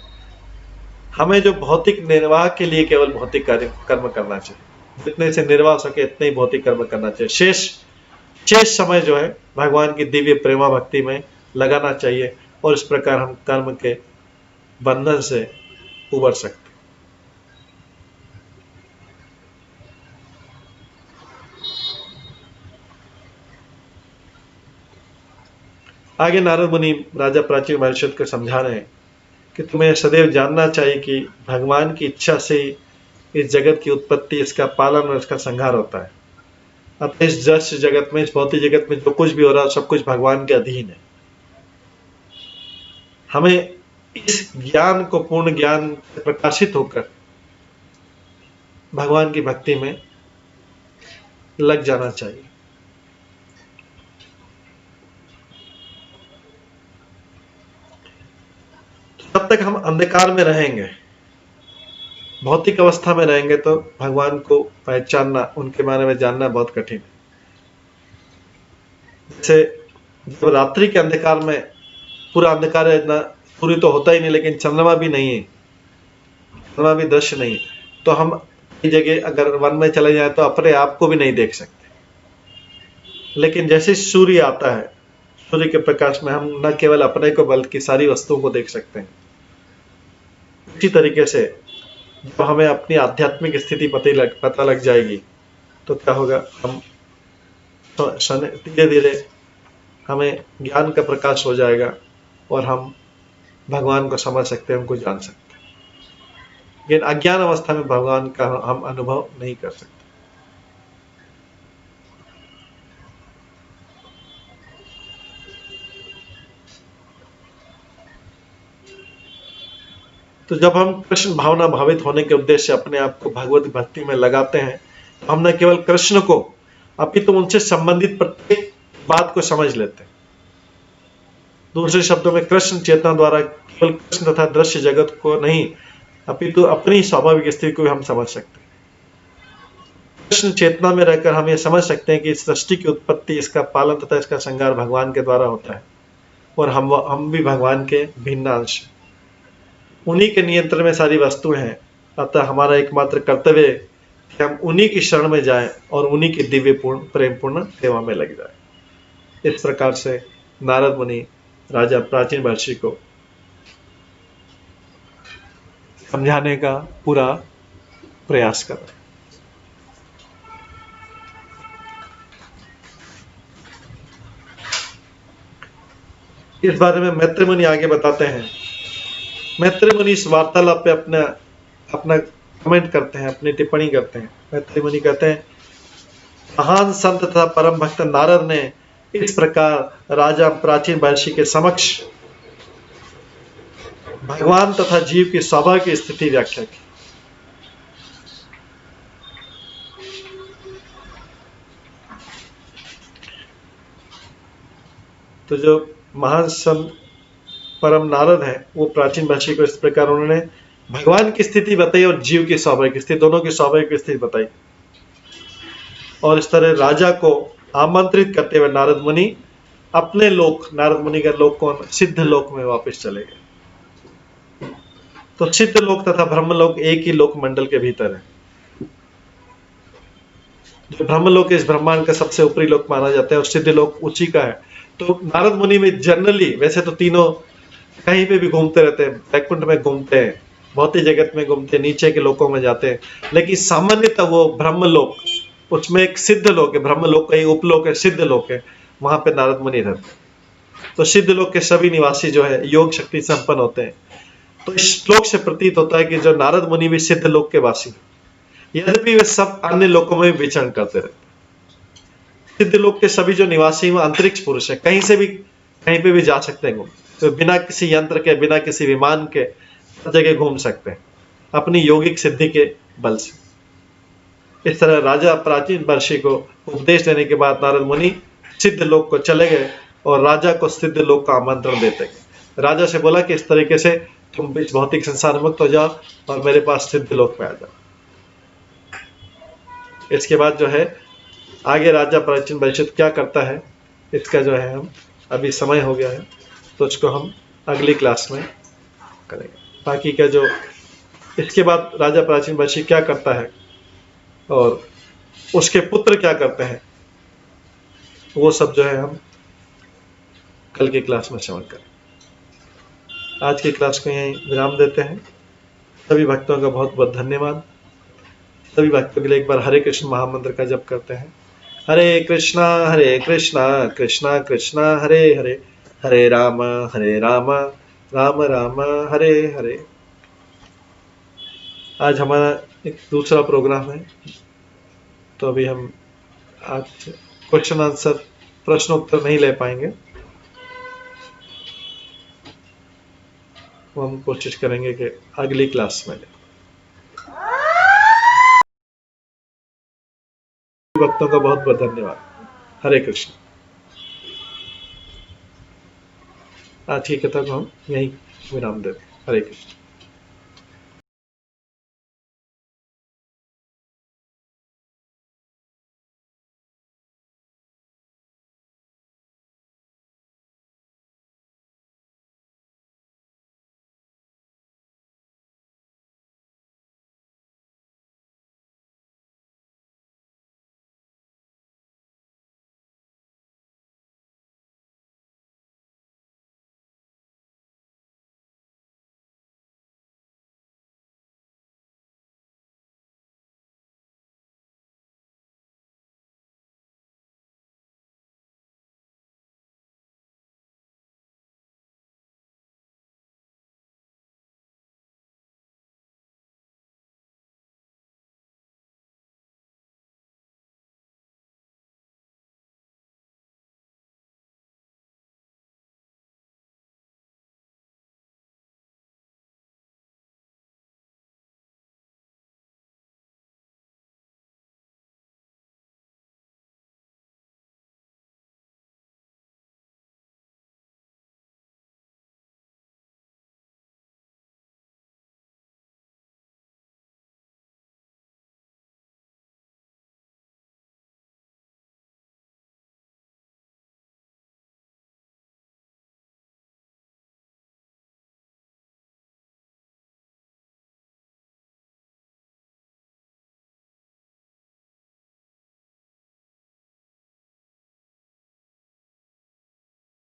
हमें जो भौतिक निर्वाह के लिए केवल भौतिक कार्य कर्म करना चाहिए, जितने से निर्वाह हो सके इतने ही भौतिक कर्म करना चाहिए। शेष समय जो है भगवान की दिव्य प्रेमा भक्ति में लगाना चाहिए और इस प्रकार हम कर्म के बंधन से उबर सकते। आगे नारद मुनि राजा प्राचीन महर्षि को समझा रहे हैं कि तुम्हें सदैव जानना चाहिए कि भगवान की इच्छा से इस जगत की उत्पत्ति, इसका पालन और इसका संहार होता है। अब इस दृश्य जगत में, इस भौतिक जगत में जो कुछ भी हो रहा है सब कुछ भगवान के अधीन है। हमें इस ज्ञान को, पूर्ण ज्ञान से प्रकाशित होकर भगवान की भक्ति में लग जाना चाहिए। जब तक हम अंधकार में रहेंगे, भौतिक अवस्था में रहेंगे, तो भगवान को पहचानना, उनके बारे में जानना बहुत कठिन है। जैसे जब रात्रि के अंधकार में, पूरा अंधकार है, इतना सूर्य तो होता ही नहीं, लेकिन चंद्रमा भी नहीं है, चंद्रमा भी दृश्य नहीं है, तो हम कई जगह अगर वन में चले जाए तो अपने आप को भी नहीं देख सकते। लेकिन जैसे सूर्य आता है, सूर्य के प्रकाश में हम न केवल अपने को बल्कि सारी वस्तुओं को देख सकते हैं। इसी तरीके से जब हमें अपनी आध्यात्मिक स्थिति पता लग जाएगी तो क्या होगा, हम धीरे धीरे हमें ज्ञान का प्रकाश हो जाएगा और हम भगवान को समझ सकते हैं, उनको जान सकते हैं। लेकिन अज्ञान अवस्था में भगवान का हम अनुभव नहीं कर सकते। तो जब हम कृष्ण भावना भावित होने के उद्देश्य से अपने आप को भगवत भक्ति में लगाते हैं, तो हम न केवल कृष्ण को अपितु उनसे संबंधित प्रत्येक बात को समझ लेते हैं। दूसरे शब्दों में कृष्ण चेतना द्वारा केवल कृष्ण तथा दृश्य जगत को नहीं, अपितु अपनी स्वाभाविक स्थिति को भी हम समझ सकते हैं। कृष्ण चेतना में रहकर हम ये समझ सकते हैं कि इस सृष्टि की उत्पत्ति, इसका पालन तथा इसका संहार भगवान के द्वारा होता है और हम भी भगवान के भिन्न अंश हैं। उन्हीं के नियंत्रण में सारी वस्तुएं हैं। अतः हमारा एकमात्र कर्तव्य है कि हम उन्हीं की शरण में जाएं और उन्हीं की दिव्य पूर्ण प्रेमपूर्ण सेवा में लग जाएं। इस प्रकार से नारद मुनि राजा प्राचीन महर्षि को समझाने का पूरा प्रयास कर रहे हैं। इस बारे में मैत्री मुनि आगे बताते हैं। मैत्री मुनि इस वार्तालाप पे अपना कमेंट करते हैं, अपनी टिप्पणी करते हैं। मैत्री मुनि कहते हैं, महान संत तथा परम भक्त नारद ने इस प्रकार राजा प्राचीन महर्षि के समक्ष भगवान तथा जीव की स्वाभाविक स्थिति व्याख्या की। तो जो महान संत परम नारद है, वो प्राचीन महर्षि को इस प्रकार उन्होंने भगवान की स्थिति बताई और जीव की स्वाभाविक स्थिति, दोनों की स्वाभाविक स्थिति बताई। और इस तरह राजा को आमंत्रित करते हुए नारद मुनि अपने लोक, नारद मुनि का लोक कौन, सिद्ध लोक में वापस चले गए। तो सिद्ध लोक तथा ब्रह्मलोक एक ही लोक मंडल के भीतर है। जो ब्रह्मलोक इस ब्रह्मांड का सबसे ऊपरी लोक माना जाता है और सिद्ध लोक उसी का है। तो नारद मुनि में जनरली वैसे तो तीनों कहीं पे भी घूमते रहते हैं, वैकुंठ में घूमते हैं, भौतिक जगत में घूमते हैं, नीचे के लोकों में जाते हैं, लेकिन सामान्यतः वो ब्रह्मलोक, उसमें एक सिद्ध लोक है, ब्रह्मलोक का ही उपलोक है, सिद्ध लोक है, वहां पे नारद मुनि रहते हैं। तो सिद्ध लोक के सभी निवासी जो है योग शक्ति संपन्न होते हैं। तो इस श्लोक से प्रतीत होता है कि जो नारद मुनि भी सिद्ध लोक के वासी, यद्यपि वे सब अन्य लोकों में विचरण करते रहते। सिद्ध लोक के सभी जो निवासी हैं अंतरिक्ष पुरुष है, कहीं से भी कहीं पे भी जा सकते हैं, तो बिना किसी यंत्र के, बिना किसी विमान के हर जगह घूम सकते हैं अपनी यौगिक सिद्धि के बल से। इस तरह राजा प्राचीन वर्षी को उपदेश देने के बाद नारद मुनि सिद्ध लोक को चले गए और राजा को सिद्ध लोक का आमंत्रण देते गए। राजा से बोला कि इस तरीके से तुम इस भौतिक संसार मुक्त हो जाओ और मेरे पास सिद्ध लोक में आ जाओ। इसके बाद जो है आगे राजा प्राचीन वर्षित क्या करता है, इसका जो है हम अभी समय हो गया है तो उसको हम अगली क्लास में करेंगे। बाकी का जो इसके बाद राजा प्राचीन वर्षी क्या करता है और उसके पुत्र क्या करते हैं, वो सब जो है हम कल की क्लास में श्रवण करें। आज की क्लास को यहीं विराम देते हैं। सभी भक्तों का बहुत बहुत धन्यवाद। सभी भक्तों के लिए एक बार हरे कृष्ण महामंत्र का जप करते हैं। हरे कृष्णा कृष्णा कृष्णा हरे हरे, हरे राम राम राम हरे हरे। आज हमारा एक दूसरा प्रोग्राम है, तो अभी हम आज क्वेश्चन आंसर प्रश्नोत्तर नहीं ले पाएंगे, तो हम कोशिश करेंगे कि अगली क्लास में लें। भक्तों का बहुत बहुत धन्यवाद। हरे कृष्ण। आज की कथा को हम यहीं विराम देते हैं। हरे कृष्ण।